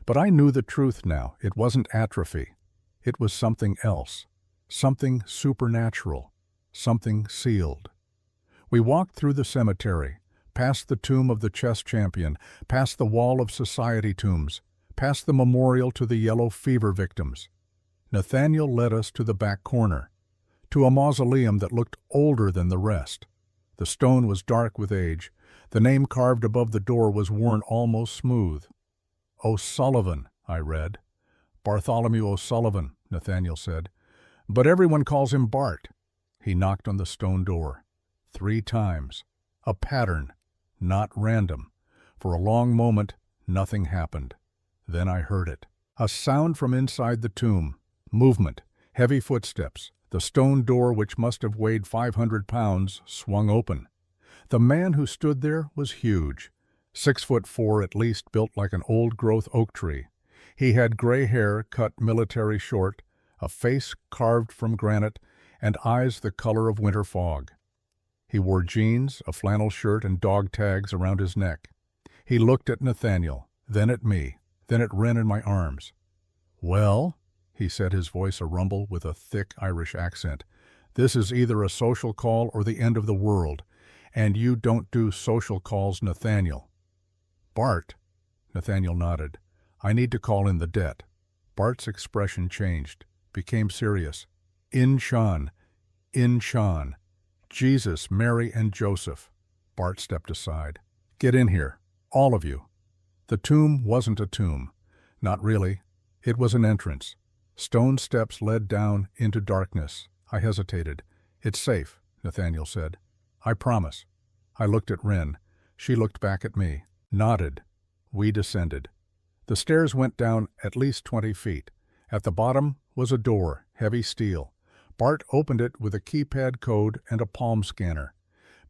But I knew the truth now. It wasn't atrophy. It was something else, something supernatural, something sealed. We walked through the cemetery, past the tomb of the chess champion, past the wall of society tombs, past the memorial to the yellow fever victims. Nathaniel led us to the back corner, to a mausoleum that looked older than the rest. The stone was dark with age. The name carved above the door was worn almost smooth. "O'Sullivan," I read. "Bartholomew O'Sullivan," Nathaniel said. "But everyone calls him Bart." He knocked on the stone door. 3 times. A pattern, not random. For a long moment, nothing happened. Then I heard it. A sound from inside the tomb. Movement. Heavy footsteps. The stone door, which must have weighed 500 pounds, swung open. The man who stood there was huge. 6'4" at least, built like an old-growth oak tree. He had gray hair cut military short, a face carved from granite, and eyes the color of winter fog. He wore jeans, a flannel shirt, and dog tags around his neck. He looked at Nathaniel, then at me, then at Wren in my arms. "Well," he said, his voice a rumble with a thick Irish accent, "this is either a social call or the end of the world, and you don't do social calls, Nathaniel." "Bart," Nathaniel nodded, "I need to call in the debt." Bart's expression changed, became serious. "In Sean. Jesus, Mary, and Joseph." Bart stepped aside. "Get in here, all of you." The tomb wasn't a tomb. Not really. It was an entrance. Stone steps led down into darkness. I hesitated. "It's safe," Nathaniel said. "I promise." I looked at Wren. She looked back at me, nodded. We descended. The stairs went down at least 20 feet. At the bottom was a door, heavy steel. Bart opened it with a keypad code and a palm scanner.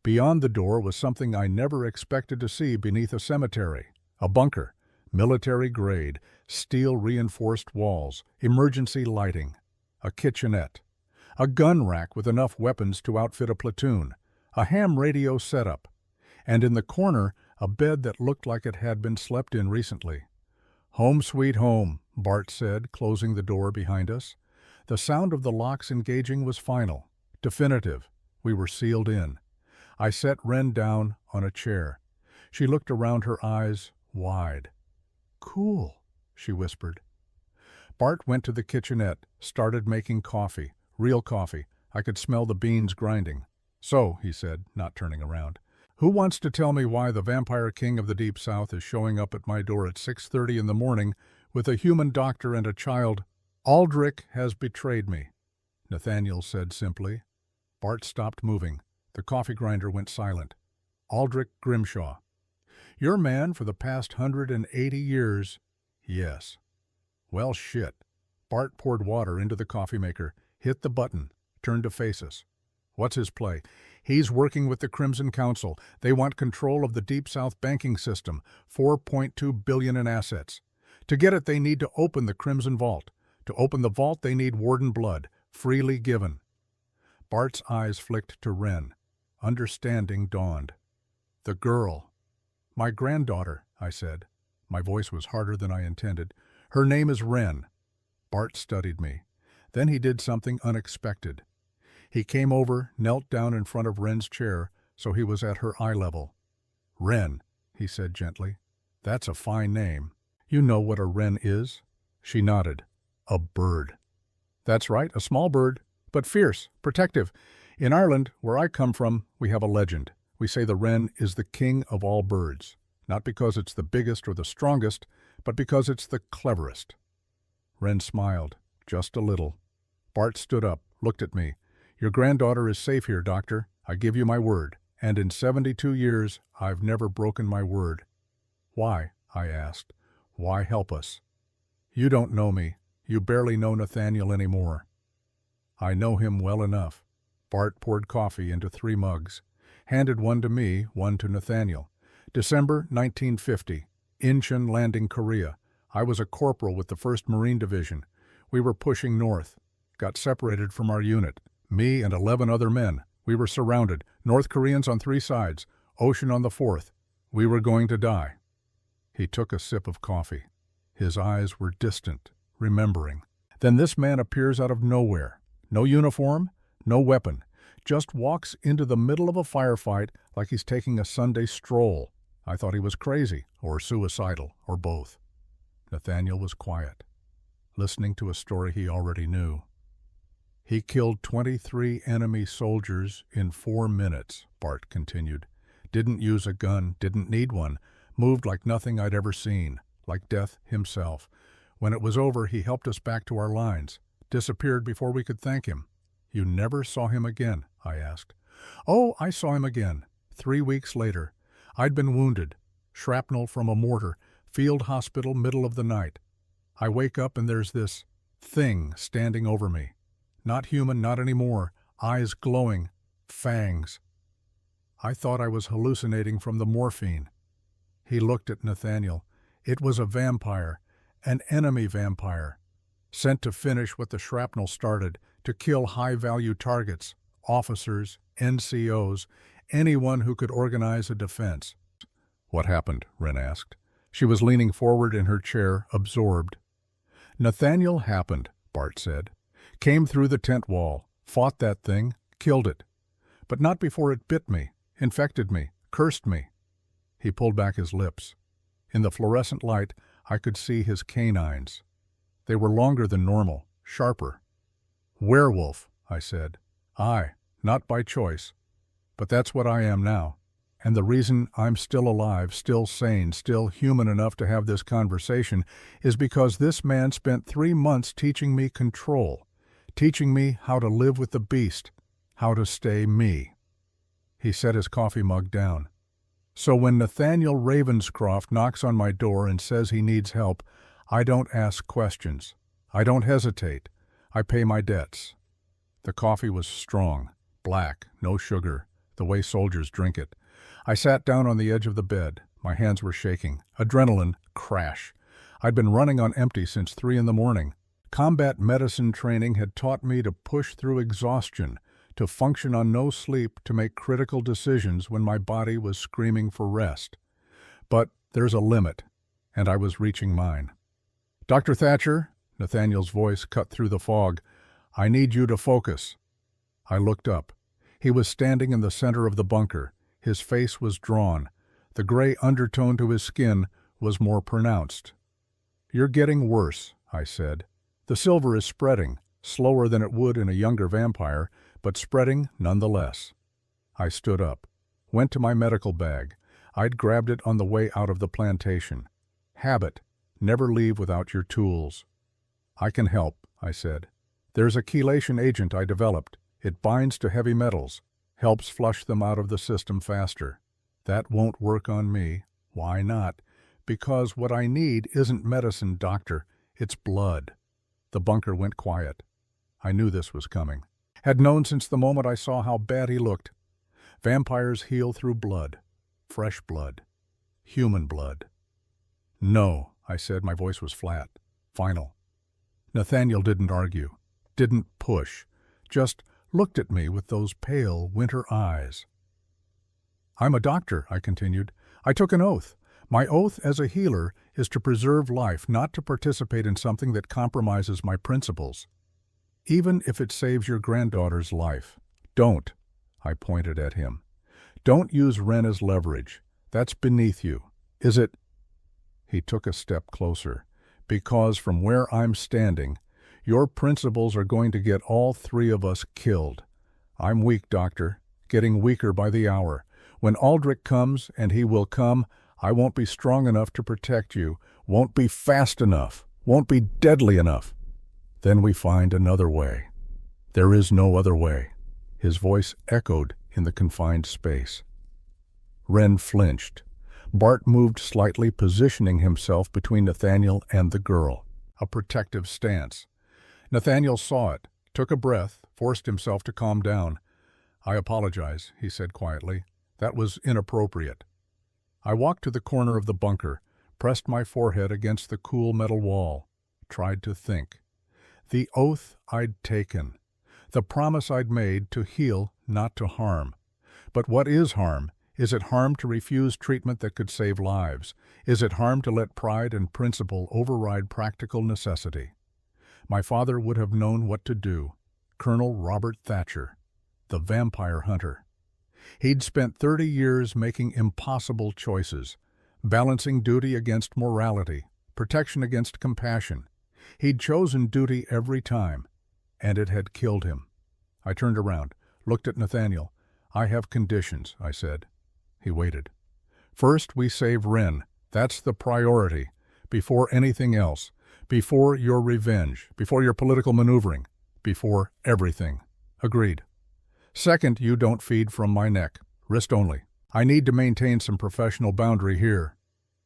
Beyond the door was something I never expected to see beneath a cemetery. A bunker, military grade, steel-reinforced walls, emergency lighting. a kitchenette, a gun rack with enough weapons to outfit a platoon, a ham radio setup, and in the corner a bed that looked like it had been slept in recently. "Home sweet home," Bart said, closing the door behind us. The sound of the locks engaging was final, definitive. We were sealed in. I set Wren down on a chair. She looked around, her eyes wide. "Cool," she whispered. Bart went to the kitchenette, started making coffee, real coffee. I could smell the beans grinding. "So," he said, not turning around, "who wants to tell me why the vampire king of the Deep South is showing up at my door at 6:30 in the morning with a human doctor and a child?" "Aldrich has betrayed me," Nathaniel said simply. Bart stopped moving. The coffee grinder went silent. "Aldrich Grimshaw. Your man for the past 180 years. Yes." "Well, shit." Bart poured water into the coffee maker, hit the button, turned to face us. "What's his play?" "He's working with the Crimson Council. They want control of the Deep South banking system, $4.2 billion in assets. To get it, they need to open the Crimson Vault. To open the vault, they need Warden blood, freely given." Bart's eyes flicked to Wren. Understanding dawned. "The girl." "My granddaughter," I said. My voice was harder than I intended. "Her name is Wren." Bart studied me. Then he did something unexpected. He came over, knelt down in front of Wren's chair, so he was at her eye level. "Wren," he said gently. "That's a fine name. You know what a wren is?" She nodded. "A bird." "That's right, a small bird, but fierce, protective. In Ireland, where I come from, we have a legend. We say the wren is the king of all birds, not because it's the biggest or the strongest, but because it's the cleverest." Wren smiled, just a little. Bart stood up, looked at me. "Your granddaughter is safe here, Doctor. I give you my word. And in 72 years, I've never broken my word." "Why?" I asked. "Why help us?" "You don't know me. You barely know Nathaniel anymore." "I know him well enough." Bart poured coffee into 3 mugs, handed one to me, one to Nathaniel. "December 1950, Incheon Landing, Korea. I was a corporal with the 1st Marine Division. We were pushing north. Got separated from our unit. Me and 11 other men. We were surrounded. North Koreans on 3 sides. Ocean on the 4th. We were going to die." He took a sip of coffee. His eyes were distant, remembering. Then this man appears out of nowhere. No uniform, no weapon. Just walks into the middle of a firefight like he's taking a Sunday stroll. I thought he was crazy, or suicidal, or both. Nathaniel was quiet, listening to a story he already knew. "He killed 23 enemy soldiers in 4 minutes, Bart continued. "Didn't use a gun, didn't need one. Moved like nothing I'd ever seen, like death himself. When it was over, he helped us back to our lines. Disappeared before we could thank him." "You never saw him again?" I asked. "Oh, I saw him again. 3 weeks later. I'd been wounded. Shrapnel from a mortar. Field hospital, middle of the night. I wake up and there's this thing standing over me. Not human, not anymore. Eyes glowing. Fangs. I thought I was hallucinating from the morphine." He looked at Nathaniel. "It was a vampire. An enemy vampire. Sent to finish what the shrapnel started, to kill high-value targets, officers, NCOs, anyone who could organize a defense." "What happened?" Wren asked. She was leaning forward in her chair, absorbed. "Nathaniel happened," Bart said. "Came through the tent wall, fought that thing, killed it. But not before it bit me, infected me, cursed me." He pulled back his lips. In the fluorescent light, I could see his canines. They were longer than normal, sharper. "Werewolf," I said. "Aye, not by choice. But that's what I am now. And the reason I'm still alive, still sane, still human enough to have this conversation is because this man spent 3 months teaching me control, teaching me how to live with the beast, how to stay me." He set his coffee mug down. "So when Nathaniel Ravenscroft knocks on my door and says he needs help, I don't ask questions. I don't hesitate. I pay my debts." The coffee was strong, black, no sugar, the way soldiers drink it. I sat down on the edge of the bed. My hands were shaking. Adrenaline, crash. I'd been running on empty since 3 in the morning. Combat medicine training had taught me to push through exhaustion, to function on no sleep, to make critical decisions when my body was screaming for rest. But there's a limit, and I was reaching mine. "Dr. Thatcher," Nathaniel's voice cut through the fog, "I need you to focus." I looked up. He was standing in the center of the bunker. His face was drawn. The gray undertone to his skin was more pronounced. "You're getting worse," I said. "The silver is spreading, slower than it would in a younger vampire, but spreading nonetheless." I stood up, went to my medical bag. I'd grabbed it on the way out of the plantation. Habit. Never leave without your tools. "I can help," I said. "There's a chelation agent I developed. It binds to heavy metals, helps flush them out of the system faster." "That won't work on me." "Why not?" "Because what I need isn't medicine, doctor. It's blood." The bunker went quiet. I knew this was coming. Had known since the moment I saw how bad he looked. Vampires heal through blood. Fresh blood. Human blood. "No," I said. My voice was flat. Final. Nathaniel didn't argue. Didn't push. Just looked at me with those pale winter eyes. "I'm a doctor," I continued. "I took an oath. My oath as a healer is to preserve life, not to participate in something that compromises my principles. Even if it saves your granddaughter's life. Don't," I pointed at him. "Don't use Ren as leverage. That's beneath you. Is it?" He took a step closer. "Because from where I'm standing, your principles are going to get all three of us killed. I'm weak, doctor, getting weaker by the hour. When Aldrich comes, and he will come, I won't be strong enough to protect you, won't be fast enough, won't be deadly enough. Then we find another way. There is no other way." His voice echoed in the confined space. Ren flinched. Bart moved slightly, positioning himself between Nathaniel and the girl. A protective stance. Nathaniel saw it, took a breath, forced himself to calm down. "I apologize," he said quietly. "That was inappropriate." I walked to the corner of the bunker, pressed my forehead against the cool metal wall, tried to think. The oath I'd taken. The promise I'd made to heal, not to harm. But what is harm? Is it harm to refuse treatment that could save lives? Is it harm to let pride and principle override practical necessity? My father would have known what to do. Colonel Robert Thatcher, the vampire hunter. He'd spent 30 years making impossible choices, balancing duty against morality, protection against compassion. He'd chosen duty every time, and it had killed him. I turned around, looked at Nathaniel. "I have conditions," I said. He waited. "First, we save Ren. That's the priority. Before anything else. Before your revenge. Before your political maneuvering. Before everything." "Agreed." "Second, you don't feed from my neck. Wrist only. I need to maintain some professional boundary here."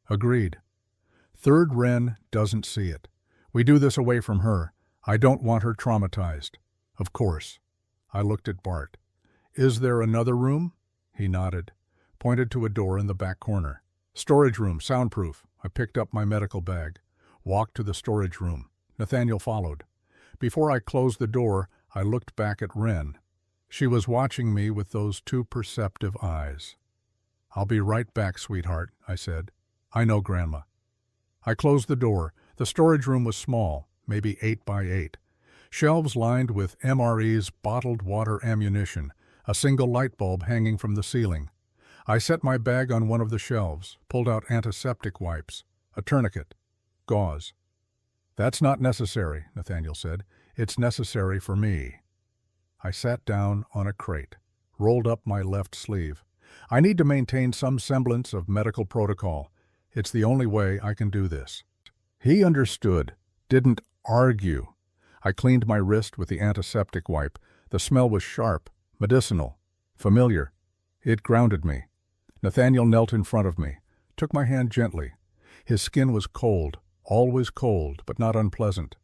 "Agreed." "Third, Ren doesn't see it. We do this away from her. I don't want her traumatized." "Of course." I looked at Bart. "Is there another room?" He nodded, pointed to a door in the back corner. "Storage room, soundproof." I picked up my medical bag, walked to the storage room. Nathaniel followed. Before I closed the door, I looked back at Ren. She was watching me with those two perceptive eyes. "I'll be right back, sweetheart," I said. "I know, Grandma." I closed the door. The storage room was small, maybe 8 by 8. Shelves lined with MRE's bottled water ammunition, a single light bulb hanging from the ceiling. I set my bag on one of the shelves, pulled out antiseptic wipes, a tourniquet, gauze. "That's not necessary," Nathaniel said. "It's necessary for me." I sat down on a crate, rolled up my left sleeve. "I need to maintain some semblance of medical protocol. It's the only way I can do this." He understood, didn't argue. I cleaned my wrist with the antiseptic wipe. The smell was sharp, medicinal, familiar. It grounded me. Nathaniel knelt in front of me, took my hand gently. His skin was cold, always cold, but not unpleasant.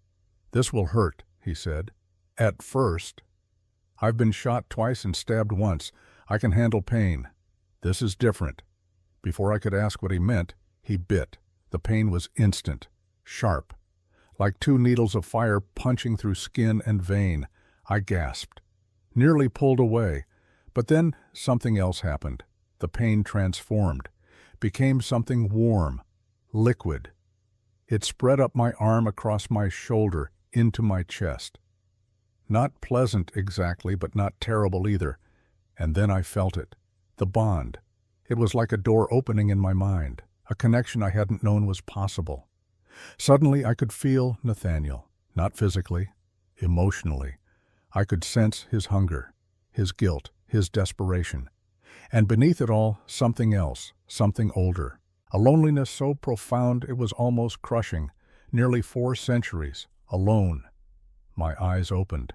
"This will hurt," he said. "At first. I've been shot twice and stabbed once. I can handle pain. This is different." Before I could ask what he meant, he bit. The pain was instant, sharp, like 2 needles of fire punching through skin and vein. I gasped, nearly pulled away, but then something else happened. The pain transformed, became something warm, liquid. It spread up my arm across my shoulder, into my chest. Not pleasant exactly, but not terrible either. And then I felt it. The bond. It was like a door opening in my mind, a connection I hadn't known was possible. Suddenly I could feel Nathaniel, not physically, emotionally. I could sense his hunger, his guilt, his desperation. And beneath it all, something else, something older. A loneliness so profound it was almost crushing. Nearly 4 centuries, alone. My eyes opened.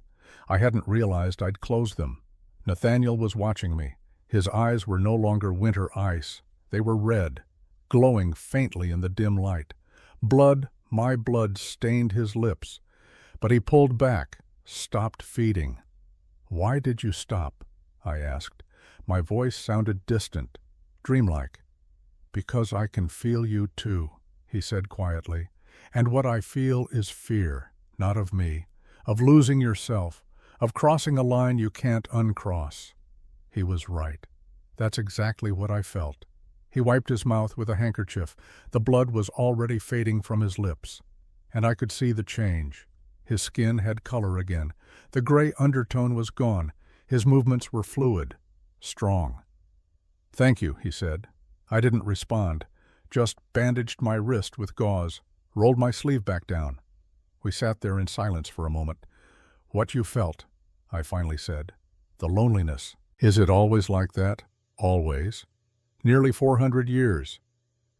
I hadn't realized I'd closed them. Nathaniel was watching me. His eyes were no longer winter ice. They were red, glowing faintly in the dim light. Blood, my blood, stained his lips. But he pulled back, stopped feeding. "Why did you stop?" I asked. My voice sounded distant, dreamlike. "Because I can feel you too," he said quietly. "And what I feel is fear, not of me, of losing yourself, of crossing a line you can't uncross." He was right. That's exactly what I felt. He wiped his mouth with a handkerchief. The blood was already fading from his lips. And I could see the change. His skin had color again. The gray undertone was gone. His movements were fluid, strong. "Thank you," he said. I didn't respond, just bandaged my wrist with gauze, rolled my sleeve back down. We sat there in silence for a moment. "What you felt," I finally said. "The loneliness. Is it always like that? Always? Nearly 400 years.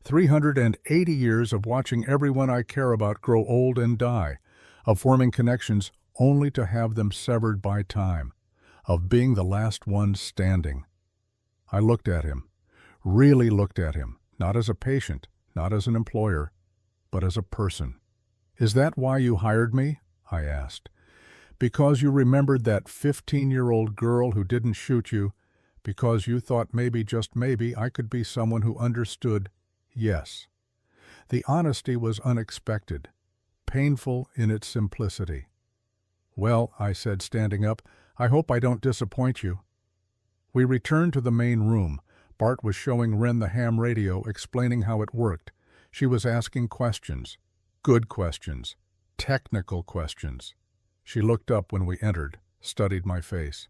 380 years of watching everyone I care about grow old and die, of forming connections only to have them severed by time, of being the last one standing." I looked at him, really looked at him, not as a patient, not as an employer, but as a person. "Is that why you hired me?" I asked. "Because you remembered that 15-year-old girl who didn't shoot you, because you thought maybe, just maybe, I could be someone who understood?" "Yes." The honesty was unexpected, painful in its simplicity. "Well," I said, standing up, "I hope I don't disappoint you." We returned to the main room. Bart was showing Wren the ham radio, explaining how it worked. She was asking questions. Good questions. Technical questions. She looked up when we entered, studied my face.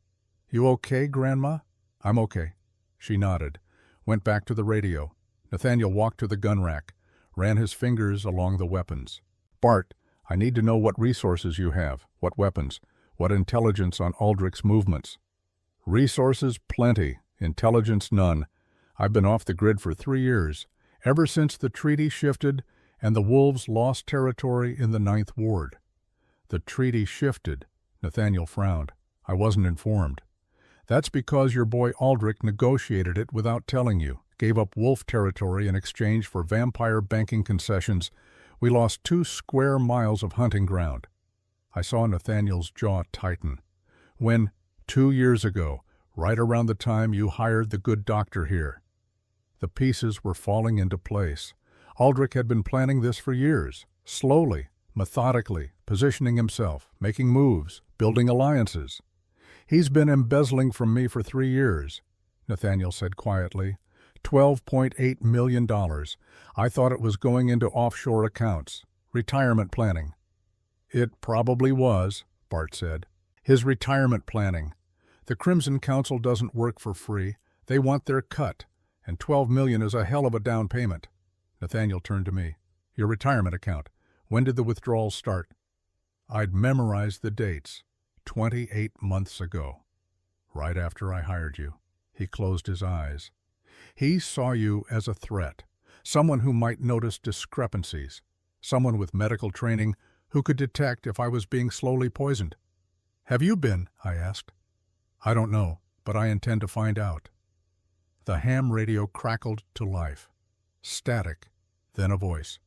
"You okay, Grandma?" "I'm okay." She nodded, went back to the radio. Nathaniel walked to the gun rack, ran his fingers along the weapons. "Bart, I need to know what resources you have, what weapons, what intelligence on Aldrich's movements." "Resources plenty, intelligence none. I've been off the grid for 3 years, ever since the treaty shifted and the wolves lost territory in the 9th Ward." "The treaty shifted," Nathaniel frowned. "I wasn't informed." "That's because your boy Aldrich negotiated it without telling you, gave up wolf territory in exchange for vampire banking concessions. We lost 2 square miles of hunting ground." I saw Nathaniel's jaw tighten. "When, 2 years ago, right around the time you hired the good doctor here." The pieces were falling into place. Aldrich had been planning this for years, slowly, methodically, positioning himself, making moves, building alliances. "He's been embezzling from me for 3 years," Nathaniel said quietly. $12.8 million. I thought it was going into offshore accounts, retirement planning. "It probably was," Bart said. "His retirement planning. The Crimson Council doesn't work for free. They want their cut, and $12 million is a hell of a down payment." Nathaniel turned to me. "Your retirement account. When did the withdrawals start?" I'd memorized the dates. 28 months ago. Right after I hired you. He closed his eyes. He saw you as a threat, someone who might notice discrepancies, someone with medical training who could detect if I was being slowly poisoned. "Have you been?" I asked. "I don't know, but I intend to find out." The ham radio crackled to life. Static, then a voice.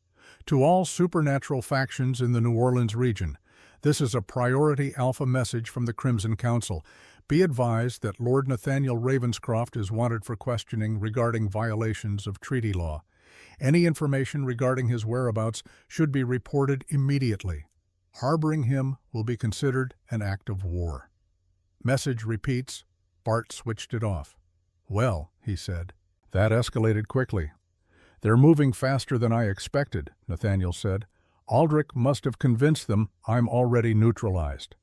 "To all supernatural factions in the New Orleans region, this is a priority alpha message from the Crimson Council. Be advised that Lord Nathaniel Ravenscroft is wanted for questioning regarding violations of treaty law. Any information regarding his whereabouts should be reported immediately. Harboring him will be considered an act of war. Message repeats. Bart switched it off. Well, he said. That escalated quickly. They're moving faster than I expected, Nathaniel said. Aldrich must have convinced them I'm already neutralized.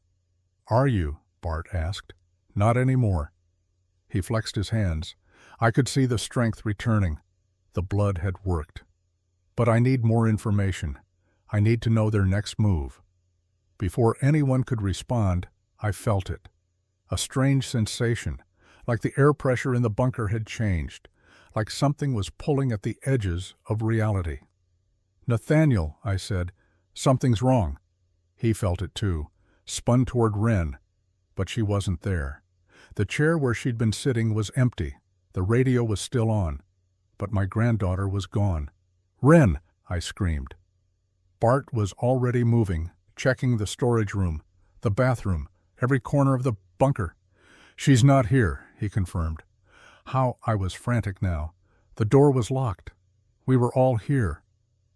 Are you? Bart asked. Not anymore. He flexed his hands. I could see the strength returning. The blood had worked. But I need more information. I need to know their next move. Before anyone could respond, I felt it. A strange sensation, like the air pressure in the bunker had changed, like something was pulling at the edges of reality. Nathaniel, I said, something's wrong. He felt it too, spun toward Wren, but she wasn't there. The chair where she'd been sitting was empty. The radio was still on, but my granddaughter was gone. Wren, I screamed. Bart was already moving, checking the storage room, the bathroom, every corner of the bunker. She's not here, he confirmed. How I was frantic now. The door was locked. We were all here.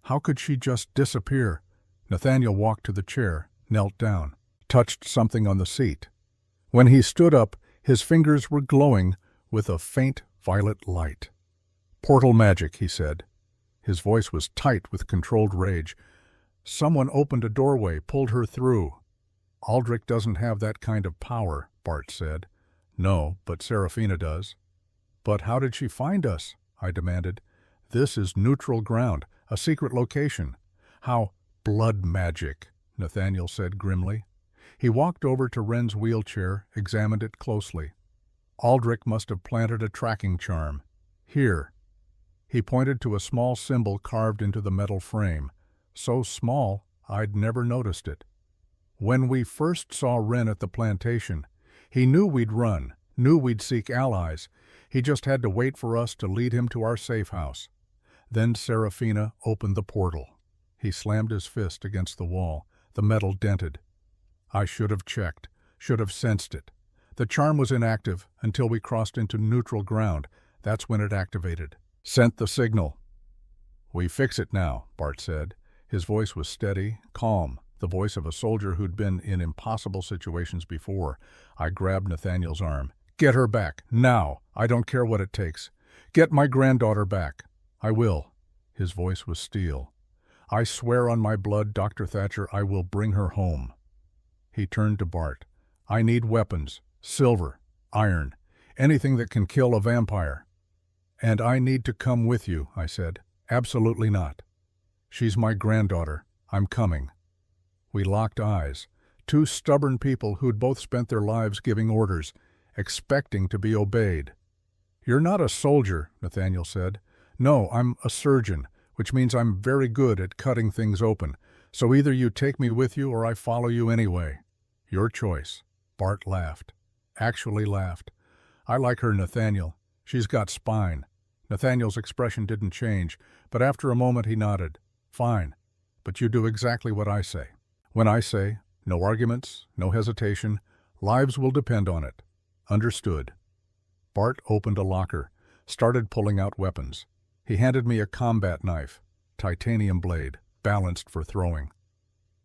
How could she just disappear? Nathaniel walked to the chair, knelt down, touched something on the seat. When he stood up, his fingers were glowing with a faint violet light. Portal magic, he said. His voice was tight with controlled rage. Someone opened a doorway, pulled her through. Aldrich doesn't have that kind of power, Bart said. No, but Seraphina does. But how did she find us? I demanded. This is neutral ground, a secret location. How? Blood magic, Nathaniel said grimly. He walked over to Wren's wheelchair, examined it closely. Aldrich must have planted a tracking charm. Here. He pointed to a small symbol carved into the metal frame. So small, I'd never noticed it. When we first saw Wren at the plantation, he knew we'd run, knew we'd seek allies. He just had to wait for us to lead him to our safe house. Then Seraphina opened the portal. He slammed his fist against the wall. The metal dented. I should have checked, should have sensed it. The charm was inactive until we crossed into neutral ground. That's when it activated. Sent the signal. We fix it now, Bart said. His voice was steady, calm, the voice of a soldier who'd been in impossible situations before. I grabbed Nathaniel's arm. Get her back, now. I don't care what it takes. Get my granddaughter back. I will. His voice was steel. I swear on my blood, Dr. Thatcher, I will bring her home. He turned to Bart. I need weapons, silver, iron, anything that can kill a vampire. And I need to come with you, I said. Absolutely not. She's my granddaughter. I'm coming. We locked eyes. Two stubborn people who'd both spent their lives giving orders, expecting to be obeyed. You're not a soldier, Nathaniel said. No, I'm a surgeon, which means I'm very good at cutting things open. So either you take me with you or I follow you anyway. Your choice. Bart laughed. Actually laughed. I like her, Nathaniel. She's got spine. Nathaniel's expression didn't change, but after a moment he nodded. Fine, but you do exactly what I say. When I say, no arguments, no hesitation, lives will depend on it. Understood. Bart opened a locker, started pulling out weapons. He handed me a combat knife, titanium blade, balanced for throwing.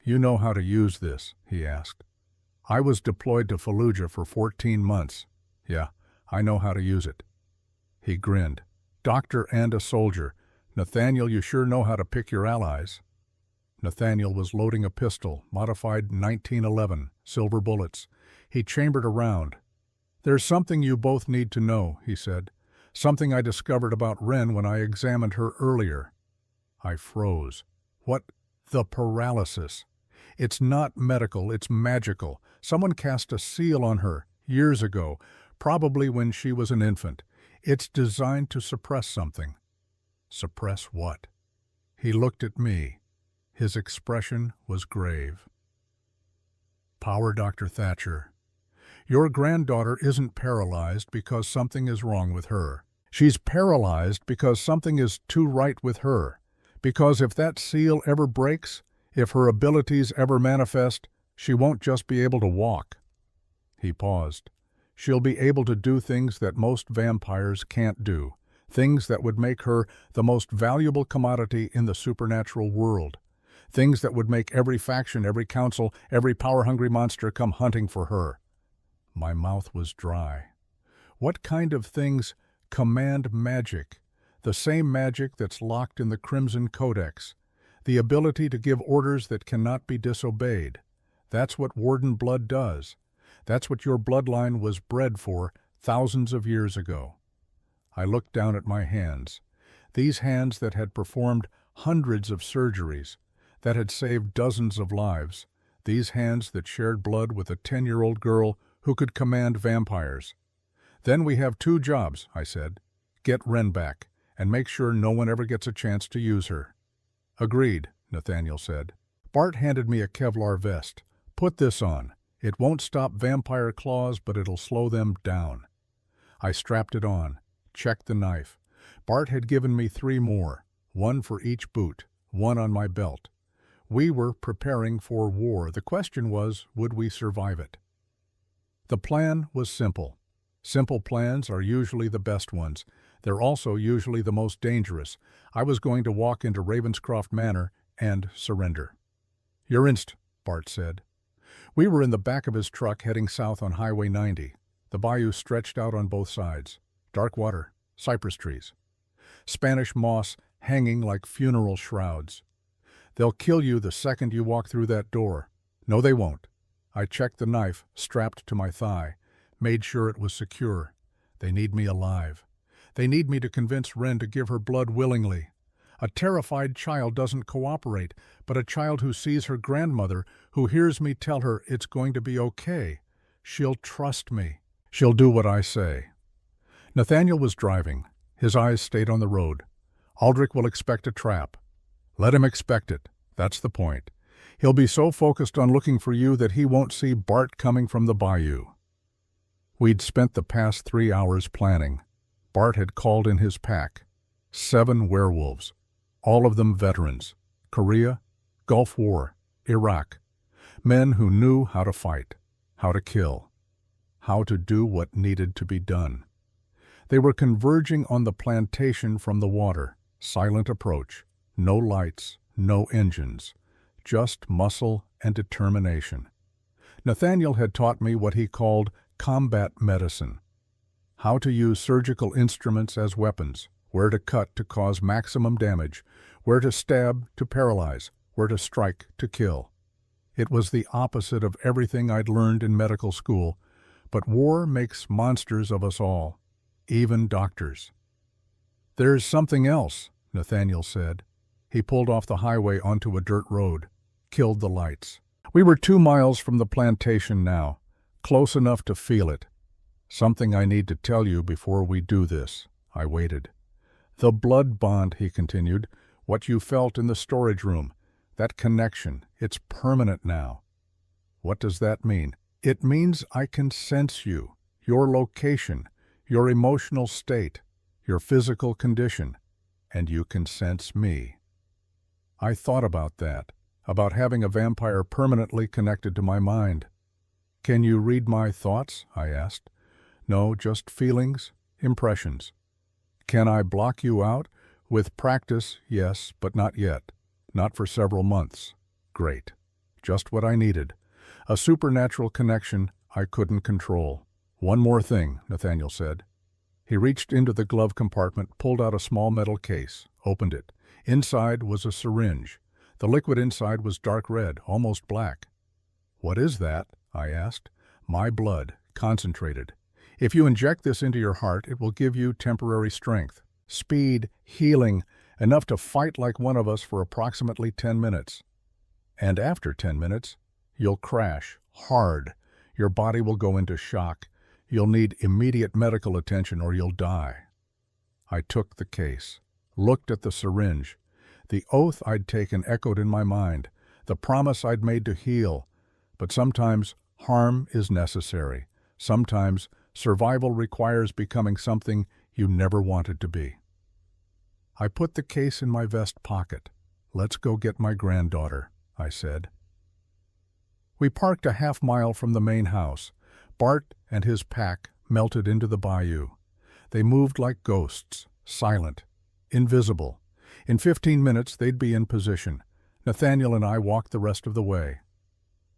You know how to use this, he asked. I was deployed to Fallujah for 14 months. Yeah, I know how to use it. He grinned. Doctor and a soldier. Nathaniel, you sure know how to pick your allies. Nathaniel was loading a pistol, modified 1911, silver bullets. He chambered a round. There's something you both need to know, he said. Something I discovered about Wren when I examined her earlier. I froze. What? The paralysis. It's not medical, it's magical. Someone cast a seal on her years ago, probably when she was an infant. It's designed to suppress something. Suppress what? He looked at me. His expression was grave. Power, Dr. Thatcher. Your granddaughter isn't paralyzed because something is wrong with her. She's paralyzed because something is too right with her. Because if that seal ever breaks, if her abilities ever manifest, she won't just be able to walk. He paused. She'll be able to do things that most vampires can't do. things that would make her the most valuable commodity in the supernatural world, things that would make every faction, every council, every power-hungry monster come hunting for her. My mouth was dry. What kind of things? Command magic, the same magic that's locked in the Crimson Codex, the ability to give orders that cannot be disobeyed. That's what Warden blood does. That's what your bloodline was bred for thousands of years ago. I looked down at my hands, these hands that had performed hundreds of surgeries, that had saved dozens of lives, these hands that shared blood with a 10-year-old girl who could command vampires. Then we have 2 jobs, I said. Get Ren back, and make sure no one ever gets a chance to use her. Agreed, Nathaniel said. Bart handed me a Kevlar vest. Put this on. It won't stop vampire claws, but it'll slow them down. I strapped it on, checked the knife. Bart had given me 3 more, 1 for each boot, 1 on my belt. We were preparing for war. The question was, would we survive it? The plan was simple. Simple plans are usually the best ones. They're also usually the most dangerous. I was going to walk into Ravenscroft Manor and surrender. You're inst, Bart said. We were in the back of his truck heading south on Highway 90. The bayou stretched out on both sides. Dark water, cypress trees. Spanish moss hanging like funeral shrouds. They'll kill you the second you walk through that door. No, they won't. I checked the knife strapped to my thigh, made sure it was secure. They need me alive. They need me to convince Ren to give her blood willingly. A terrified child doesn't cooperate, but a child who sees her grandmother, who hears me tell her it's going to be okay, she'll trust me. She'll do what I say. Nathaniel was driving. His eyes stayed on the road. Aldrich will expect a trap. Let him expect it. That's the point. He'll be so focused on looking for you that he won't see Bart coming from the bayou. We'd spent the past 3 hours planning. Bart had called in his pack. 7 werewolves. All of them veterans. Korea, Gulf War, Iraq. Men who knew how to fight, how to kill, how to do what needed to be done. They were converging on the plantation from the water. Silent approach. No lights, no engines. Just muscle and determination. Nathaniel had taught me what he called combat medicine. How to use surgical instruments as weapons, where to cut to cause maximum damage, where to stab to paralyze, where to strike to kill. It was the opposite of everything I'd learned in medical school, but war makes monsters of us all, even doctors. There's something else, Nathaniel said. He pulled off the highway onto a dirt road, killed the lights. We were 2 miles from the plantation now, close enough to feel it. Something I need to tell you before we do this. I waited. The blood bond, he continued, what you felt in the storage room, that connection, it's permanent now. What does that mean? It means I can sense you, your location, your emotional state, your physical condition, and you can sense me. I thought about that, about having a vampire permanently connected to my mind. Can you read my thoughts? I asked. No, just feelings, impressions. Can I block you out? With practice, yes, but not yet. Not for several months. Great. Just what I needed. A supernatural connection I couldn't control. One more thing, Nathaniel said. He reached into the glove compartment, pulled out a small metal case, opened it. Inside was a syringe. The liquid inside was dark red, almost black. What is that? I asked. My blood, concentrated. If you inject this into your heart, it will give you temporary strength, speed, healing, enough to fight like one of us for approximately 10 minutes. And after 10 minutes, you'll crash, hard. Your body will go into shock. You'll need immediate medical attention or you'll die. I took the case, looked at the syringe. The oath I'd taken echoed in my mind, the promise I'd made to heal. But sometimes harm is necessary. Sometimes survival requires becoming something you never wanted to be. I put the case in my vest pocket. Let's go get my granddaughter, I said. We parked a half-mile from the main house. Bart and his pack melted into the bayou. They moved like ghosts, silent, invisible. In 15 minutes, they'd be in position. Nathaniel and I walked the rest of the way.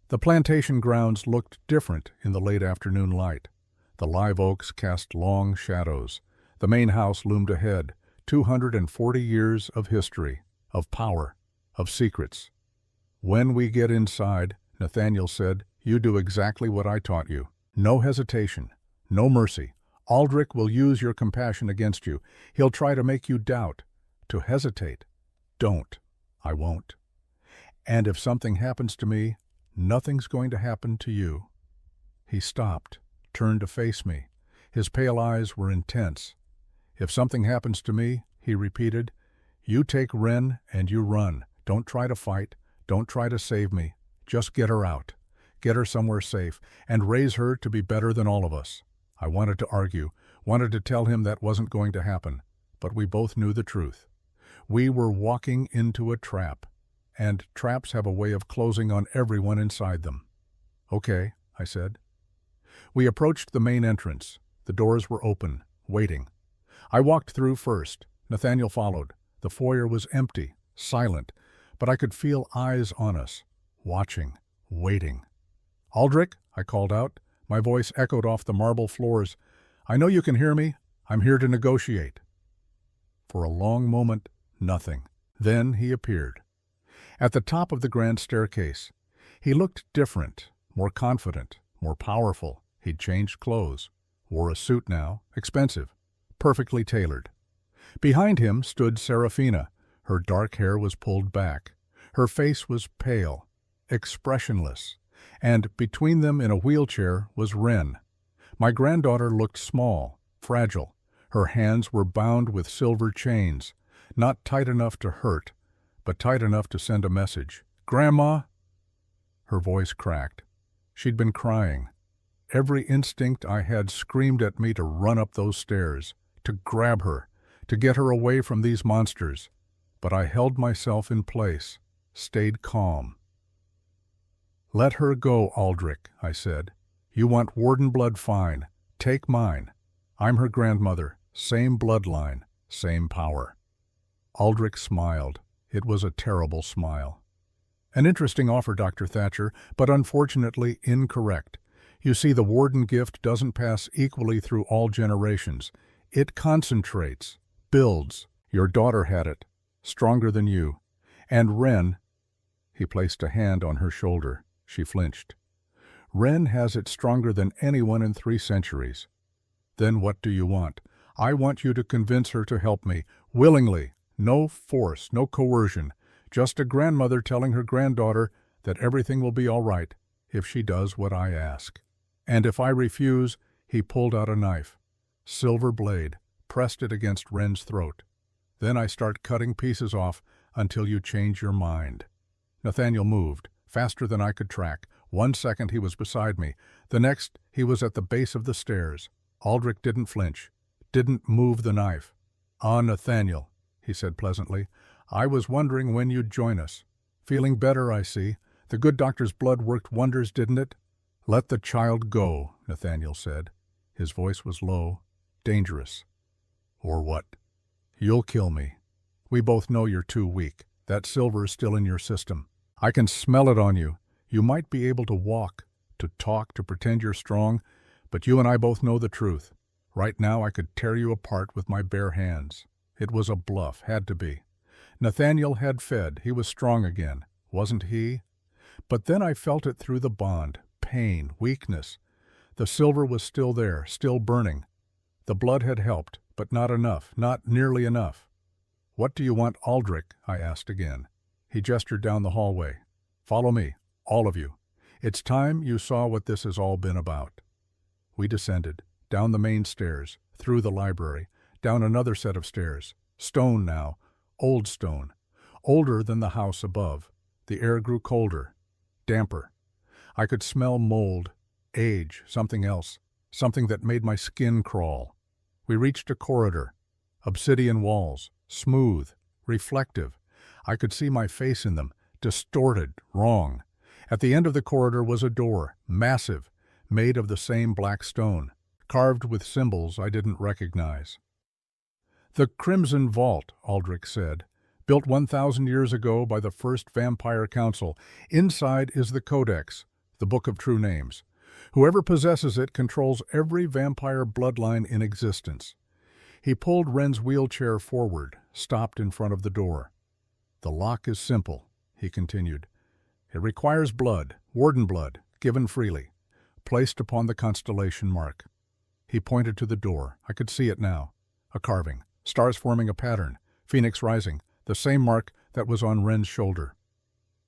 The plantation grounds looked different in the late afternoon light. The live oaks cast long shadows. The main house loomed ahead, 240 years of history, of power, of secrets. When we get inside, Nathaniel said, you do exactly what I taught you. No hesitation, no mercy. Aldrich will use your compassion against you. He'll try to make you doubt, to hesitate. Don't. I won't. And if something happens to me, nothing's going to happen to you. He stopped, turned to face me. His pale eyes were intense. If something happens to me, he repeated, you take Wren and you run. Don't try to fight. Don't try to save me. Just get her out. Get her somewhere safe, and raise her to be better than all of us. I wanted to argue, wanted to tell him that wasn't going to happen, but we both knew the truth. We were walking into a trap, and traps have a way of closing on everyone inside them. Okay, I said. We approached the main entrance. The doors were open, waiting. I walked through first. Nathaniel followed. The foyer was empty, silent, but I could feel eyes on us, watching, waiting. Aldrich, I called out. My voice echoed off the marble floors. I know you can hear me. I'm here to negotiate. For a long moment, nothing. Then he appeared. At the top of the grand staircase. He looked different, more confident, more powerful. He'd changed clothes. Wore a suit now, expensive, perfectly tailored. Behind him stood Serafina. Her dark hair was pulled back. Her face was pale, expressionless. And between them in a wheelchair was Wren. My granddaughter looked small, fragile. Her hands were bound with silver chains, not tight enough to hurt, but tight enough to send a message. Grandma? Her voice cracked. She'd been crying. Every instinct I had screamed at me to run up those stairs, to grab her, to get her away from these monsters. But I held myself in place, stayed calm. Let her go, Aldrich, I said. You want Warden blood, fine. Take mine. I'm her grandmother, same bloodline, same power. Aldrich smiled. It was a terrible smile. An interesting offer, Dr. Thatcher, but unfortunately incorrect. You see, the Warden gift doesn't pass equally through all generations. It concentrates, builds. Your daughter had it, stronger than you. And Wren, he placed a hand on her shoulder. She flinched. Wren has it stronger than anyone in 3 centuries. Then what do you want? I want you to convince her to help me, willingly. No force, no coercion. Just a grandmother telling her granddaughter that everything will be all right if she does what I ask. And if I refuse, he pulled out a knife. Silver blade, pressed it against Wren's throat. Then I start cutting pieces off until you change your mind. Nathaniel moved. Faster than I could track. 1 second he was beside me. The next he was at the base of the stairs. Aldrich didn't flinch, didn't move the knife. Ah, Nathaniel, he said pleasantly, I was wondering when you'd join us. Feeling better, I see. The good doctor's blood worked wonders, didn't it? Let the child go, Nathaniel said. His voice was low, dangerous. Or what? You'll kill me. We both know you're too weak. That silver is still in your system. I can smell it on you. You might be able to walk, to talk, to pretend you're strong, but you and I both know the truth. Right now I could tear you apart with my bare hands. It was a bluff, had to be. Nathaniel had fed. He was strong again, wasn't he? But then I felt it through the bond, pain, weakness. The silver was still there, still burning. The blood had helped, but not enough, not nearly enough. What do you want, Aldrich? I asked again. He gestured down the hallway. Follow me, all of you. It's time you saw what this has all been about. We descended, down the main stairs, through the library, down another set of stairs. Stone now, old stone, older than the house above. The air grew colder, damper. I could smell mold, age, something else, something that made my skin crawl. We reached a corridor, obsidian walls, smooth, reflective. I could see my face in them, distorted, wrong. At the end of the corridor was a door, massive, made of the same black stone, carved with symbols I didn't recognize. "The Crimson Vault," Aldrich said. "Built 1,000 years ago by the First Vampire Council. Inside is the Codex, the Book of True Names. Whoever possesses it controls every vampire bloodline in existence." He pulled Wren's wheelchair forward, stopped in front of the door. "The lock is simple," he continued. "It requires blood, warden blood, given freely, placed upon the constellation mark." He pointed to the door. I could see it now. A carving, stars forming a pattern, phoenix rising, the same mark that was on Wren's shoulder.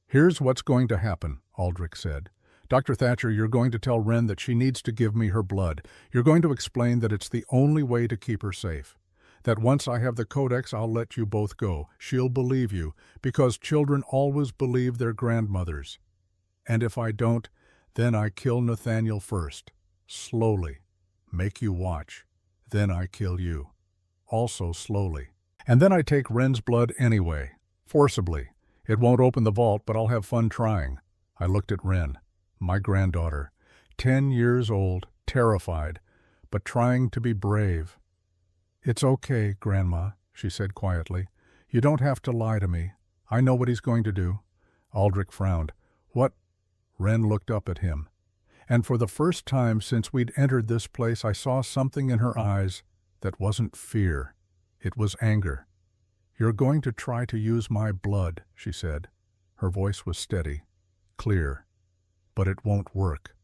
"Here's what's going to happen," Aldrich said. "Dr. Thatcher, you're going to tell Wren that she needs to give me her blood. You're going to explain that it's the only way to keep her safe. That once I have the Codex, I'll let you both go. She'll believe you, because children always believe their grandmothers. And if I don't, then I kill Nathaniel first. Slowly. Make you watch. Then I kill you. Also slowly. And then I take Wren's blood anyway. Forcibly. It won't open the vault, but I'll have fun trying." I looked at Wren, my granddaughter, 10 years old, terrified, but trying to be brave. "It's okay, Grandma," she said quietly. "You don't have to lie to me. I know what he's going to do." Aldrich frowned. "What?" Wren looked up at him. And for the first time since we'd entered this place, I saw something in her eyes that wasn't fear. It was anger. "You're going to try to use my blood," she said. Her voice was steady, clear. "But it won't work,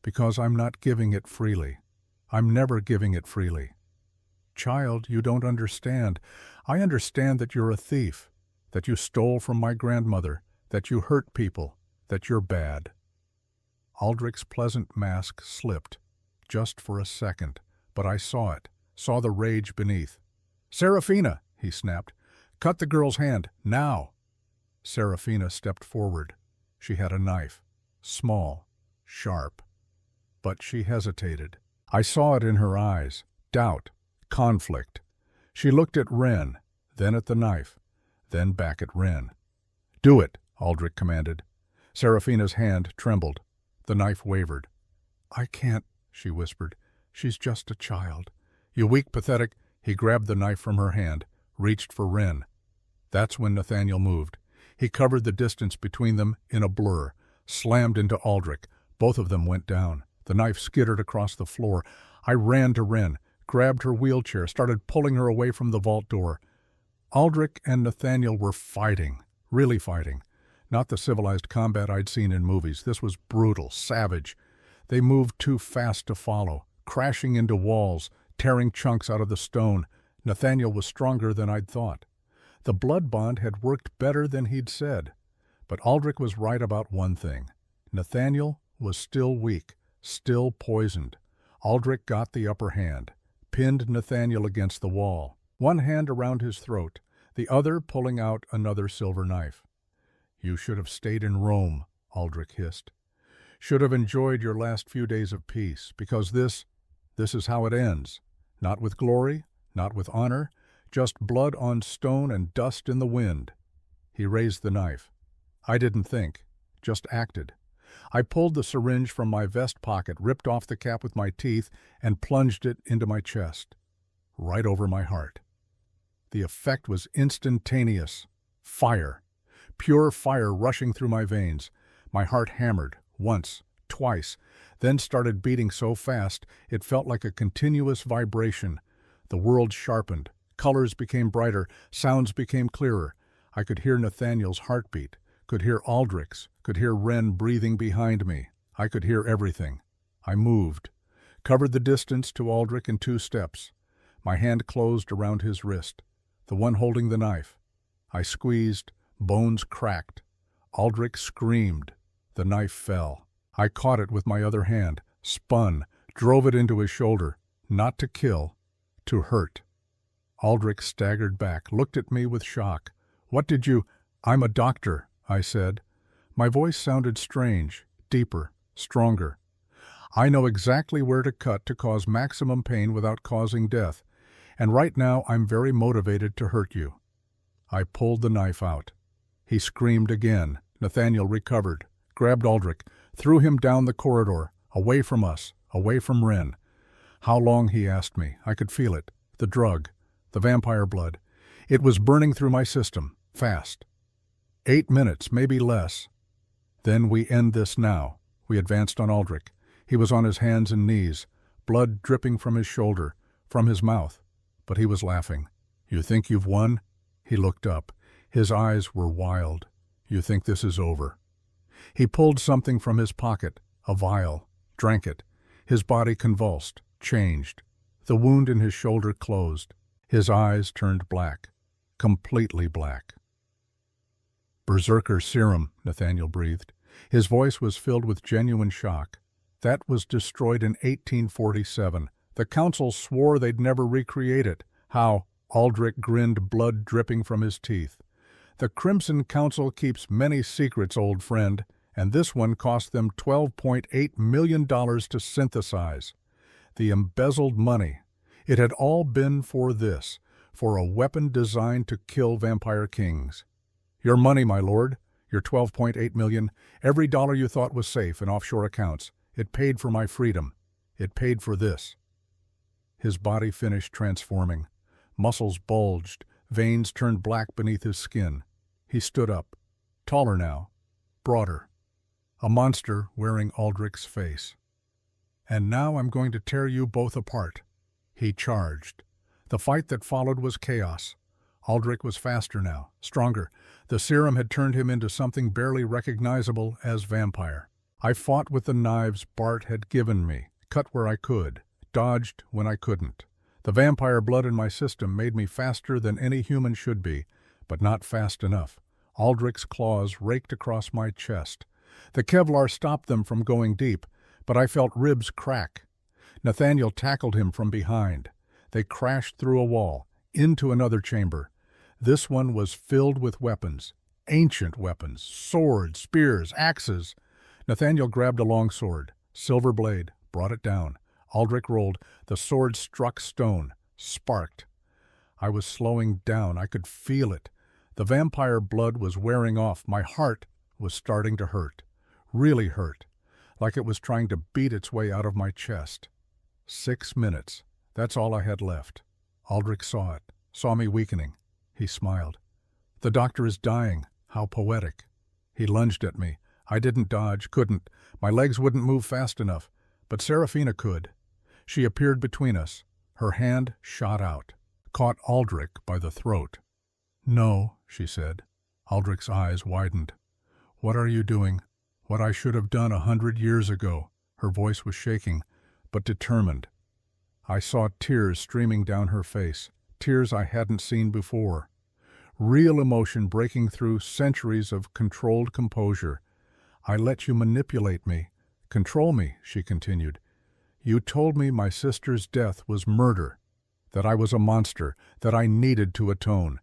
because I'm not giving it freely. I'm never giving it freely. Child, you don't understand. I understand that you're a thief, that you stole from my grandmother, that you hurt people, that you're bad." Aldrich's pleasant mask slipped, just for a second, but I saw it, saw the rage beneath. "Serafina," he snapped, "cut the girl's hand, now." Serafina stepped forward. She had a knife, small, sharp. But she hesitated. I saw it in her eyes, doubt, conflict. She looked at Wren, then at the knife, then back at Wren. "Do it," Aldrich commanded. Serafina's hand trembled. The knife wavered. "I can't," she whispered. "She's just a child." "You weak, pathetic." He grabbed the knife from her hand, reached for Wren. That's when Nathaniel moved. He covered the distance between them in a blur, slammed into Aldrich. Both of them went down. The knife skittered across the floor. I ran to Wren, grabbed her wheelchair, started pulling her away from the vault door. Aldrich and Nathaniel were fighting, really fighting. Not the civilized combat I'd seen in movies. This was brutal, savage. They moved too fast to follow, crashing into walls, tearing chunks out of the stone. Nathaniel was stronger than I'd thought. The blood bond had worked better than he'd said. But Aldrich was right about one thing. Nathaniel was still weak, still poisoned. Aldrich got the upper hand, pinned Nathaniel against the wall, one hand around his throat, the other pulling out another silver knife. "You should have stayed in Rome," Aldrich hissed. "Should have enjoyed your last few days of peace, because this is how it ends. Not with glory, not with honor, just blood on stone and dust in the wind." He raised the knife. I didn't think, just acted. I pulled the syringe from my vest pocket, ripped off the cap with my teeth, and plunged it into my chest, right over my heart. The effect was instantaneous. Fire. Pure fire rushing through my veins. My heart hammered, once, twice, then started beating so fast it felt like a continuous vibration. The world sharpened. Colors became brighter. Sounds became clearer. I could hear Nathaniel's heartbeat, could hear Aldrich's, could hear Wren breathing behind me. I could hear everything. I moved, covered the distance to Aldrich in 2 steps. My hand closed around his wrist, the one holding the knife. I squeezed. Bones cracked. Aldrich screamed. The knife fell. I caught it with my other hand, spun, drove it into his shoulder, not to kill, to hurt. Aldrich staggered back, looked at me with shock. "What did you—" "I'm a doctor," I said. My voice sounded strange, deeper, stronger. "I know exactly where to cut to cause maximum pain without causing death, and right now I'm very motivated to hurt you." I pulled the knife out. He screamed again. Nathaniel recovered, grabbed Aldrich, threw him down the corridor, away from us, away from Wren. "How long?" he asked me. I could feel it. The drug. the vampire blood. It was burning through my system, fast. 8 minutes, maybe less. Then we end this now. We advanced on Aldrich. He was on his hands and knees, blood dripping from his shoulder, from his mouth. But he was laughing. You think you've won? He looked up. His eyes were wild. You think this is over? He pulled something from his pocket, a vial, drank it. His body convulsed, changed. The wound in his shoulder closed. His eyes turned black, completely black. Berserker serum, Nathaniel breathed. His voice was filled with genuine shock. That was destroyed in 1847. The council swore they'd never recreate it. How? Aldrich grinned, blood dripping from his teeth. The Crimson Council keeps many secrets, old friend, and this one cost them $12.8 million to synthesize. The embezzled money. It had all been for this, for a weapon designed to kill vampire kings. Your money, my lord, your $12.8 million, every dollar you thought was safe in offshore accounts. It paid for my freedom. It paid for this. His body finished transforming. Muscles bulged, veins turned black beneath his skin. He stood up, taller now, broader, a monster wearing Aldrich's face. And now I'm going to tear you both apart. He charged. The fight that followed was chaos. Aldrich was faster now, stronger. The serum had turned him into something barely recognizable as vampire. I fought with the knives Bart had given me, cut where I could, dodged when I couldn't. The vampire blood in my system made me faster than any human should be, but not fast enough. Aldrich's claws raked across my chest. The Kevlar stopped them from going deep, but I felt ribs crack. Nathaniel tackled him from behind. They crashed through a wall, into another chamber. This one was filled with weapons, ancient weapons, swords, spears, axes. Nathaniel grabbed a long sword, silver blade, brought it down. Aldrich rolled. The sword struck stone, sparked. I was slowing down. I could feel it. The vampire blood was wearing off. My heart was starting to hurt, really hurt, like it was trying to beat its way out of my chest. 6 minutes. That's all I had left. Aldrich saw it, saw me weakening. He smiled. The doctor is dying. How poetic. He lunged at me. I didn't dodge, couldn't. My legs wouldn't move fast enough. But Serafina could. She appeared between us. Her hand shot out, caught Aldrich by the throat. No, she said. Aldrich's eyes widened. What are you doing? What I should have done 100 years ago. Her voice was shaking, but determined. I saw tears streaming down her face, tears I hadn't seen before. Real emotion breaking through centuries of controlled composure. I let you manipulate me, control me, she continued. You told me my sister's death was murder, that I was a monster, that I needed to atone.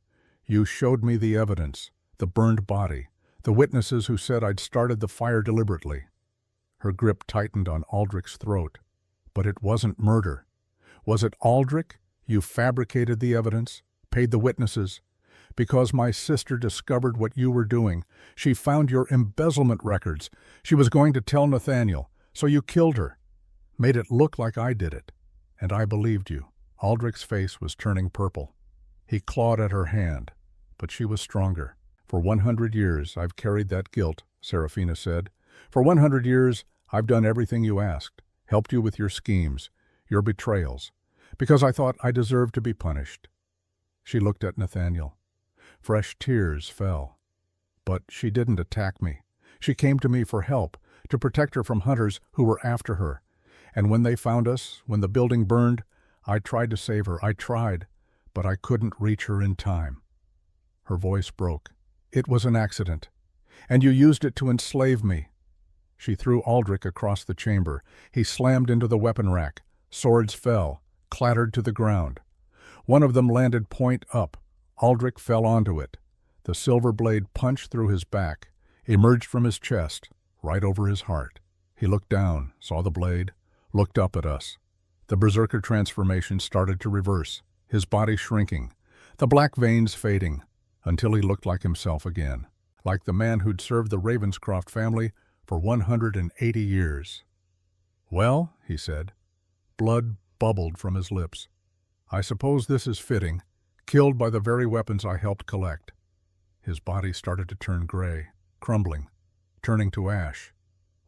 You showed me the evidence, the burned body, the witnesses who said I'd started the fire deliberately. Her grip tightened on Aldrich's throat. But it wasn't murder. Was it Aldrich? You fabricated the evidence, paid the witnesses. Because my sister discovered what you were doing. She found your embezzlement records. She was going to tell Nathaniel, so you killed her. Made it look like I did it. And I believed you. Aldrich's face was turning purple. He clawed at her hand, but she was stronger. For 100 years I've carried that guilt, Serafina said. For 100 years I've done everything you asked, helped you with your schemes, your betrayals, because I thought I deserved to be punished. She looked at Nathaniel. Fresh tears fell. But she didn't attack me. She came to me for help, to protect her from hunters who were after her. And when they found us, when the building burned, I tried to save her. I tried, but I couldn't reach her in time. Her voice broke. It was an accident, and you used it to enslave me. She threw Aldrich across the chamber. He slammed into the weapon rack. Swords fell, clattered to the ground. One of them landed point up. Aldrich fell onto it. The silver blade punched through his back, emerged from his chest, right over his heart. He looked down, saw the blade, looked up at us. The berserker transformation started to reverse, his body shrinking, the black veins fading, until he looked like himself again, like the man who'd served the Ravenscroft family for 180 years. Well, he said. Blood bubbled from his lips. I suppose this is fitting. killed by the very weapons I helped collect. His body started to turn gray, crumbling, turning to ash.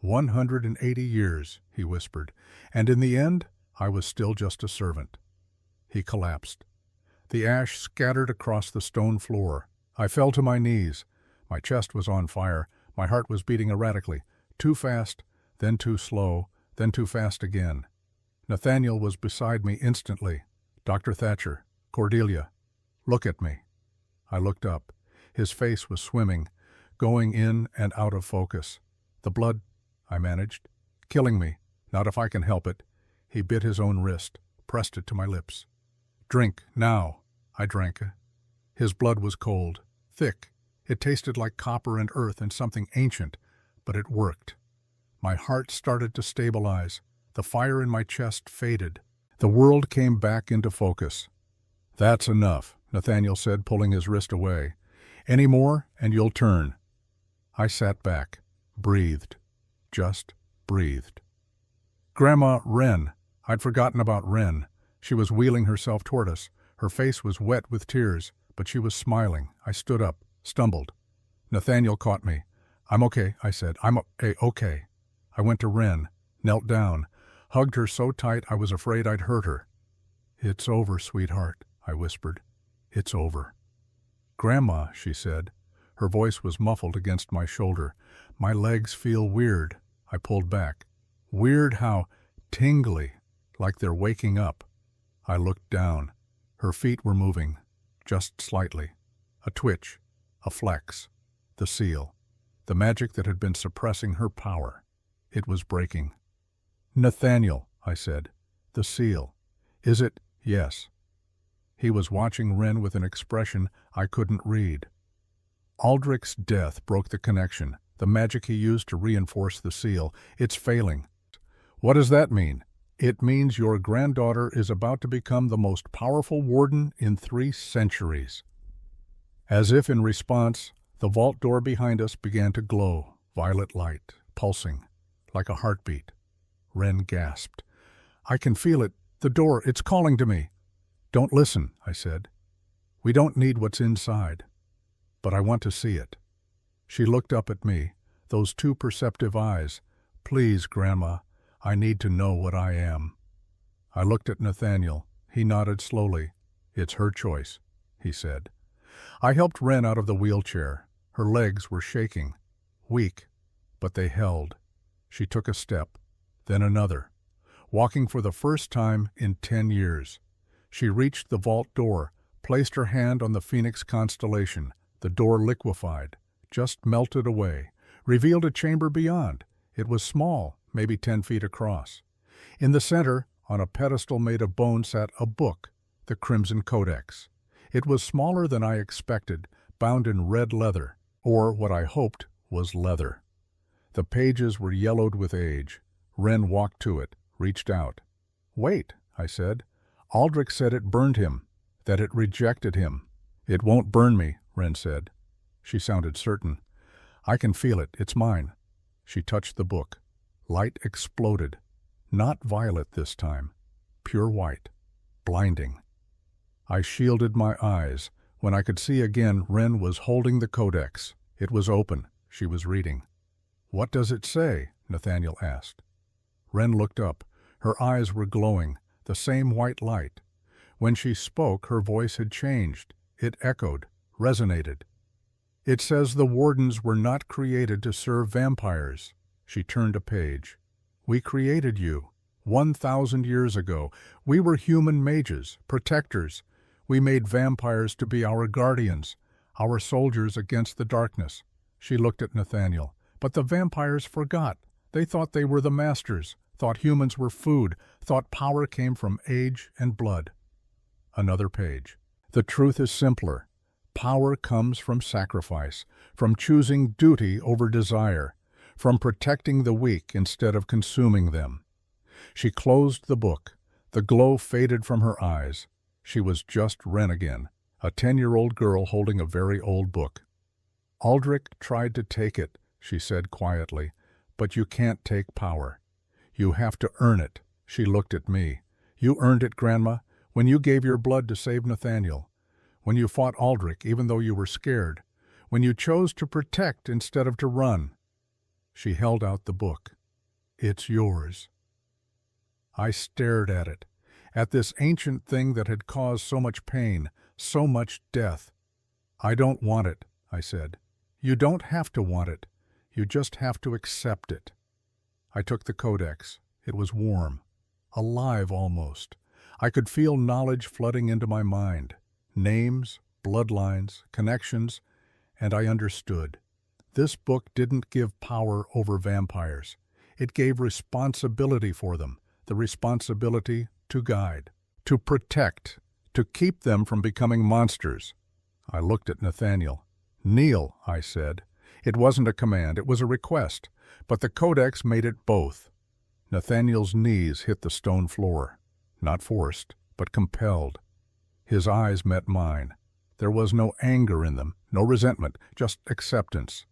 180 years, he whispered, and in the end, I was still just a servant. He collapsed. The ash scattered across the stone floor. I fell to my knees. My chest was on fire. My heart was beating erratically, too fast, then too slow, then too fast again. Nathaniel was beside me instantly. Dr. Thatcher, Cordelia, look at me. I looked up. His face was swimming, going in and out of focus. The blood, I managed. Killing me, not if I can help it. He bit his own wrist, pressed it to my lips. Drink, now. I drank. His blood was cold, thick. It tasted like copper and earth and something ancient, but it worked. My heart started to stabilize. The fire in my chest faded. The world came back into focus. That's enough, Nathaniel said, pulling his wrist away. Any more, and you'll turn. I sat back, breathed, just breathed. Grandma, Wren. I'd forgotten about Wren. She was wheeling herself toward us. Her face was wet with tears, but she was smiling. I stood up, stumbled. Nathaniel caught me. I'm okay, I said. I'm okay. I went to Wren, knelt down, hugged her so tight I was afraid I'd hurt her. It's over, sweetheart, I whispered. It's over. Grandma, she said. Her voice was muffled against my shoulder. My legs feel weird. I pulled back. Weird how tingly, like they're waking up. I looked down. Her feet were moving, just slightly. A twitch, a flex, the seal, the magic that had been suppressing her power. It was breaking. Nathaniel, I said, the seal. Is it? Yes. He was watching Wren with an expression I couldn't read. Aldrich's death broke the connection, the magic he used to reinforce the seal. It's failing. What does that mean? It means your granddaughter is about to become the most powerful warden in 3 centuries. As if in response, the vault door behind us began to glow, violet light, pulsing, like a heartbeat. Wren gasped. I can feel it. The door, it's calling to me. Don't listen, I said. We don't need what's inside. But I want to see it. She looked up at me, those 2 perceptive eyes. Please, Grandma, I need to know what I am. I looked at Nathaniel. He nodded slowly. It's her choice, he said. I helped Wren out of the wheelchair. Her legs were shaking, weak, but they held. She took a step, then another, walking for the first time in 10 years. She reached the vault door, placed her hand on the Phoenix constellation. The door liquefied, just melted away, revealed a chamber beyond. It was small, maybe 10 feet across. In the center, on a pedestal made of bone, sat a book, the Crimson Codex. It was smaller than I expected, bound in red leather, or what I hoped was leather. The pages were yellowed with age. Wren walked to it, reached out. Wait, I said. Aldrich said it burned him, that it rejected him. It won't burn me, Wren said. She sounded certain. I can feel it. It's mine. She touched the book. Light exploded. Not violet this time. Pure white. Blinding. I shielded my eyes. When I could see again, Wren was holding the codex. It was open. She was reading. What does it say? Nathaniel asked. Wren looked up. Her eyes were glowing, the same white light. When she spoke, her voice had changed. It echoed, resonated. It says the wardens were not created to serve vampires. She turned a page. We created you. 1,000 years ago. We were human mages, protectors. We made vampires to be our guardians, our soldiers against the darkness. She looked at Nathaniel. But the vampires forgot. They thought they were the masters, thought humans were food, thought power came from age and blood. Another page. The truth is simpler. Power comes from sacrifice, from choosing duty over desire, from protecting the weak instead of consuming them. She closed the book. The glow faded from her eyes. She was just Wren again, a 10-year-old girl holding a very old book. Aldrich tried to take it, she said quietly, but you can't take power. You have to earn it. She looked at me. You earned it, Grandma, when you gave your blood to save Nathaniel. when you fought Aldrich even though you were scared, when you chose to protect instead of to run." She held out the book. "It's yours." I stared at this ancient thing that had caused so much pain, so much death. "I don't want it," I said. "You don't have to want it. You just have to accept it." I took the codex. It was warm, alive almost. I could feel knowledge flooding into my mind. Names, bloodlines, connections, and I understood. This book didn't give power over vampires. It gave responsibility for them, the responsibility to guide, to protect, to keep them from becoming monsters. I looked at Nathaniel. "Kneel," I said. It wasn't a command, it was a request, but the codex made it both. Nathaniel's knees hit the stone floor, not forced, but compelled. His eyes met mine. There was no anger in them, no resentment, just acceptance.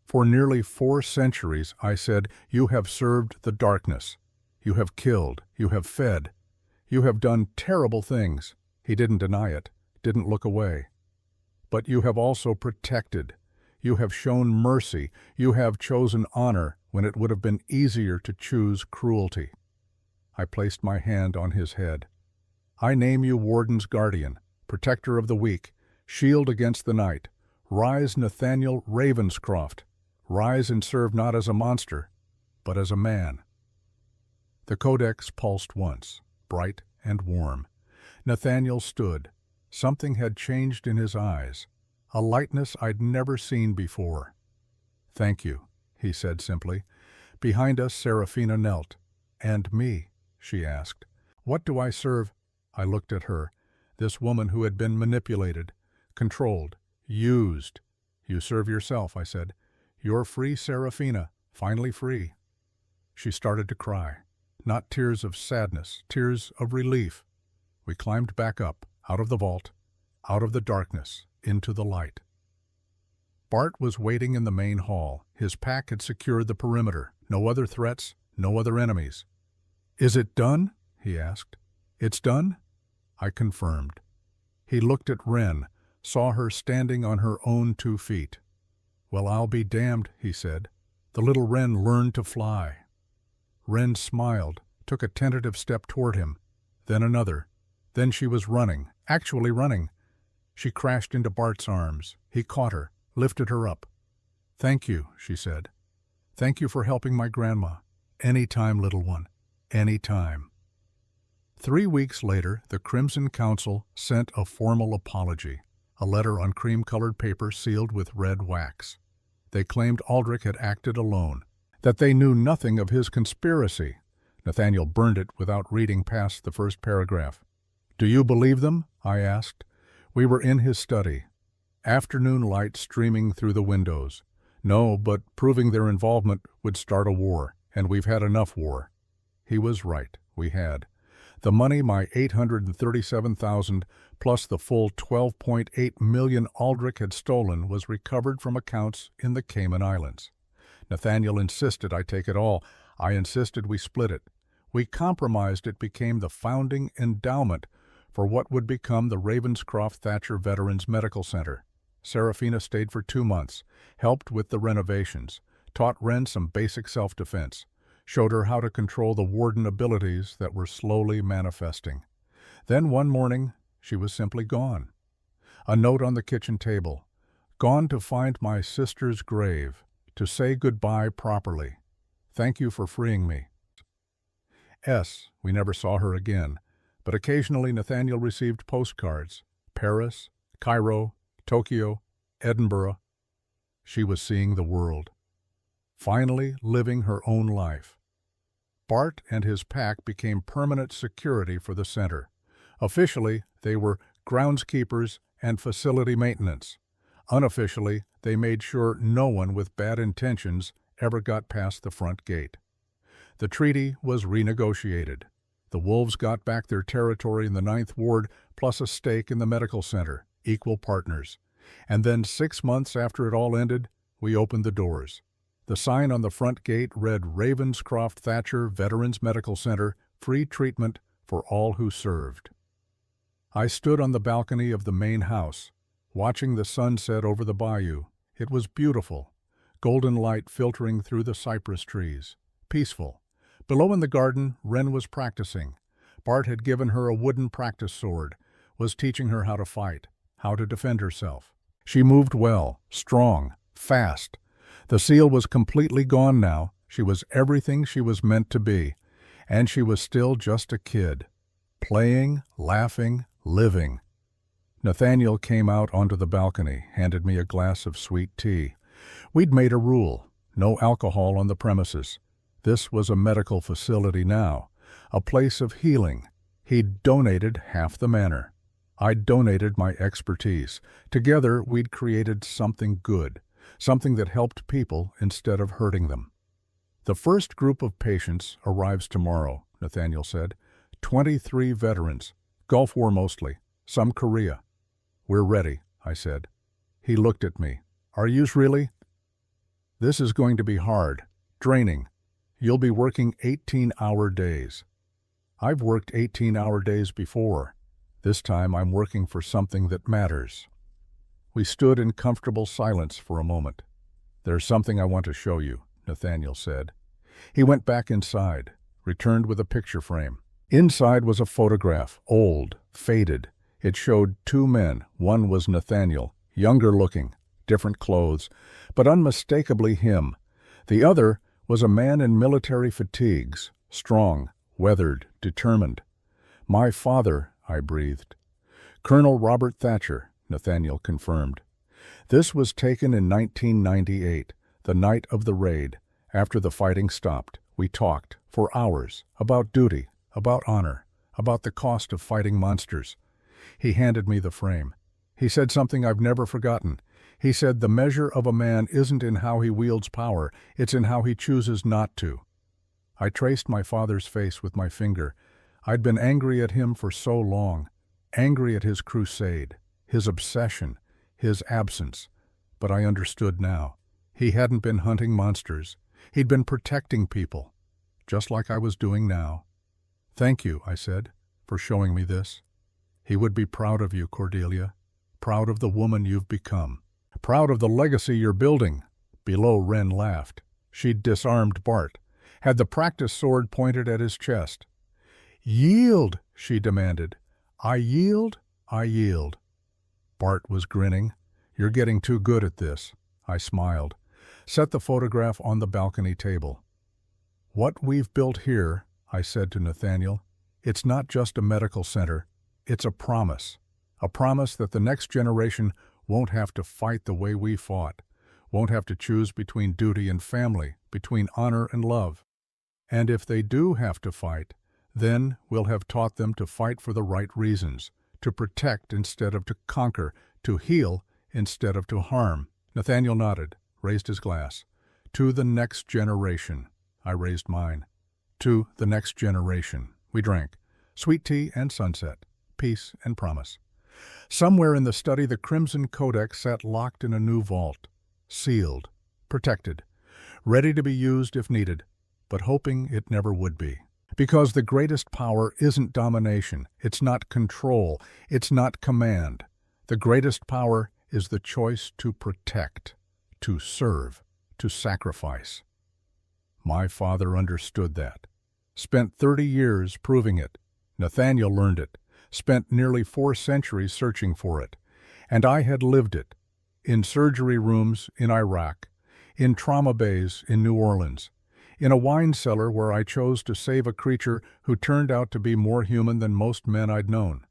"For nearly 4 centuries," I said, "you have served the darkness. You have killed, you have fed, you have done terrible things." He didn't deny it, didn't look away. "But you have also protected. You have shown mercy. You have chosen honor when it would have been easier to choose cruelty." I placed my hand on his head. "I name you Warden's guardian, protector of the weak, shield against the night. Rise, Nathaniel Ravenscroft. Rise and serve not as a monster, but as a man." The codex pulsed once, bright and warm. Nathaniel stood. Something had changed in his eyes, a lightness I'd never seen before. "Thank you," he said simply. Behind us, Seraphina knelt. "And me?" she asked. "What do I serve?" I looked at her, this woman who had been manipulated, controlled, used. "You serve yourself," I said. "You're free, Seraphina, finally free." She started to cry. Not tears of sadness, tears of relief. We climbed back up, out of the vault, out of the darkness, into the light. Bart was waiting in the main hall. His pack had secured the perimeter. No other threats, no other enemies. "Is it done?" he asked. "It's done?" I confirmed. He looked at Wren, saw her standing on her own 2 feet. "Well, I'll be damned," he said. "The little Wren learned to fly." Wren smiled, took a tentative step toward him, then another. Then she was running, actually running. She crashed into Bart's arms. He caught her, lifted her up. "Thank you," she said. "Thank you for helping my grandma. Any time, little one, any time." 3 weeks later, the Crimson Council sent a formal apology, a letter on cream-colored paper sealed with red wax. They claimed Aldrich had acted alone, that they knew nothing of his conspiracy. Nathaniel burned it without reading past the first paragraph. "Do you believe them?" I asked. We were in his study. Afternoon light streaming through the windows. "No, but proving their involvement would start a war, and we've had enough war." He was right, we had. The money, my $837,000, plus the full $12.8 million Aldrich had stolen, was recovered from accounts in the Cayman Islands. Nathaniel insisted I take it all. I insisted we split it. We compromised it became the founding endowment for what would become the Ravenscroft Thatcher Veterans Medical Center. Seraphina stayed for 2 months, helped with the renovations, taught Wren some basic self-defense, showed her how to control the warden abilities that were slowly manifesting. Then one morning, she was simply gone. A note on the kitchen table. "Gone to find my sister's grave, to say goodbye properly. Thank you for freeing me." We never saw her again, but occasionally Nathaniel received postcards. Paris, Cairo, Tokyo, Edinburgh. She was seeing the world. Finally living her own life. Bart and his pack became permanent security for the center. Officially, they were groundskeepers and facility maintenance. Unofficially, they made sure no one with bad intentions ever got past the front gate. The treaty was renegotiated. The Wolves got back their territory in the 9th Ward plus a stake in the medical center, equal partners. And then 6 months after it all ended, we opened the doors. The sign on the front gate read Ravenscroft Thatcher Veterans Medical Center, free treatment for all who served. I stood on the balcony of the main house, watching the sunset over the bayou. It was beautiful, golden light filtering through the cypress trees. Peaceful. Below in the garden, Wren was practicing. Bart had given her a wooden practice sword, was teaching her how to fight, how to defend herself. She moved well, strong, fast. The seal was completely gone now. She was everything she was meant to be. And she was still just a kid. Playing, laughing, living. Nathaniel came out onto the balcony, handed me a glass of sweet tea. We'd made a rule, no alcohol on the premises. This was a medical facility now, a place of healing. He'd donated half the manor. I'd donated my expertise. Together, we'd created something good, something that helped people instead of hurting them. The first group of patients arrives tomorrow, Nathaniel said. 23 veterans, Gulf War mostly, some Korea. We're ready, I said. He looked at me. Are yous really? This is going to be hard, draining. You'll be working 18-hour days. I've worked 18-hour days before. This time I'm working for something that matters. We stood in comfortable silence for a moment. There's something I want to show you, Nathaniel said. He went back inside, returned with a picture frame. Inside was a photograph, old, faded. It showed two men. One was Nathaniel, younger looking, different clothes, but unmistakably him. The other was a man in military fatigues, strong, weathered, determined. My father, I breathed. Colonel Robert Thatcher, Nathaniel confirmed. This was taken in 1998, the night of the raid. After the fighting stopped, we talked, for hours, about duty, about honor, about the cost of fighting monsters. He handed me the frame. He said something I've never forgotten. He said the measure of a man isn't in how he wields power, it's in how he chooses not to. I traced my father's face with my finger. I'd been angry at him for so long, angry at his crusade, his obsession, his absence. But I understood now. He hadn't been hunting monsters. He'd been protecting people, just like I was doing now. Thank you, I said, for showing me this. He would be proud of you, Cordelia, proud of the woman you've become, proud of the legacy you're building. Below, Wren laughed. She'd disarmed Bart, had the practice sword pointed at his chest. Yield, she demanded. I yield, I yield. Bart was grinning. You're getting too good at this. I smiled. Set the photograph on the balcony table. What we've built here, I said to Nathaniel, it's not just a medical center, it's a promise that the next generation won't have to fight the way we fought, won't have to choose between duty and family, between honor and love. And if they do have to fight, then we'll have taught them to fight for the right reasons, to protect instead of to conquer, to heal instead of to harm. Nathaniel nodded, raised his glass. To the next generation. I raised mine. To the next generation. We drank. Sweet tea and sunset. Peace and promise. Somewhere in the study the Crimson Codex sat locked in a new vault. Sealed. Protected. Ready to be used if needed, but hoping it never would be. Because the greatest power isn't domination, it's not control, it's not command. The greatest power is the choice to protect, to serve, to sacrifice. My father understood that. Spent 30 years proving it. Nathaniel learned it. Spent nearly 4 centuries searching for it. And I had lived it. In surgery rooms in Iraq, in trauma bays in New Orleans, in a wine cellar where I chose to save a creature who turned out to be more human than most men I'd known.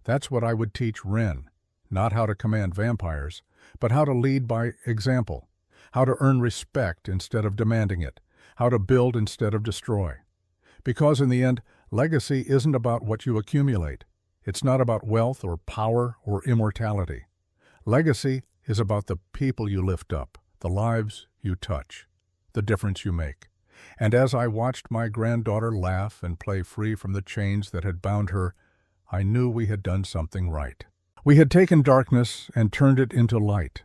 That's what I would teach Wren. Not how to command vampires, but how to lead by example, how to earn respect instead of demanding it, how to build instead of destroy. Because in the end, legacy isn't about what you accumulate. It's not about wealth or power or immortality. Legacy is about the people you lift up, the lives you touch, the difference you make. And as I watched my granddaughter laugh and play free from the chains that had bound her, I knew we had done something right. We had taken darkness and turned it into light.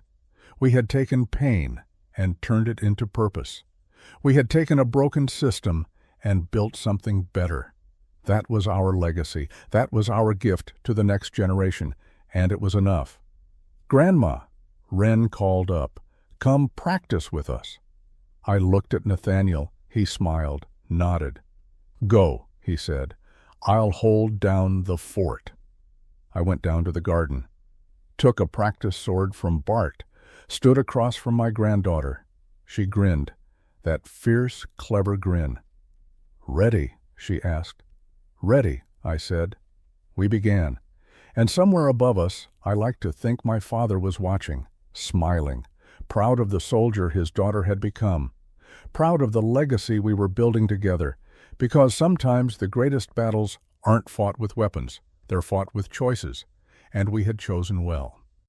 We had taken pain and turned it into purpose. We had taken a broken system and built something better. That was our legacy. That was our gift to the next generation, and it was enough. "Grandma," Wren called up, "come practice with us." I looked at Nathaniel. He smiled, nodded. "Go," he said. "I'll hold down the fort." I went down to the garden, took a practice sword from Bart, stood across from my granddaughter. She grinned, that fierce, clever grin. "Ready?" she asked. "Ready," I said. We began. And somewhere above us, I like to think my father was watching, smiling, proud of the soldier his daughter had become, proud of the legacy we were building together, because sometimes the greatest battles aren't fought with weapons, they're fought with choices, and we had chosen well.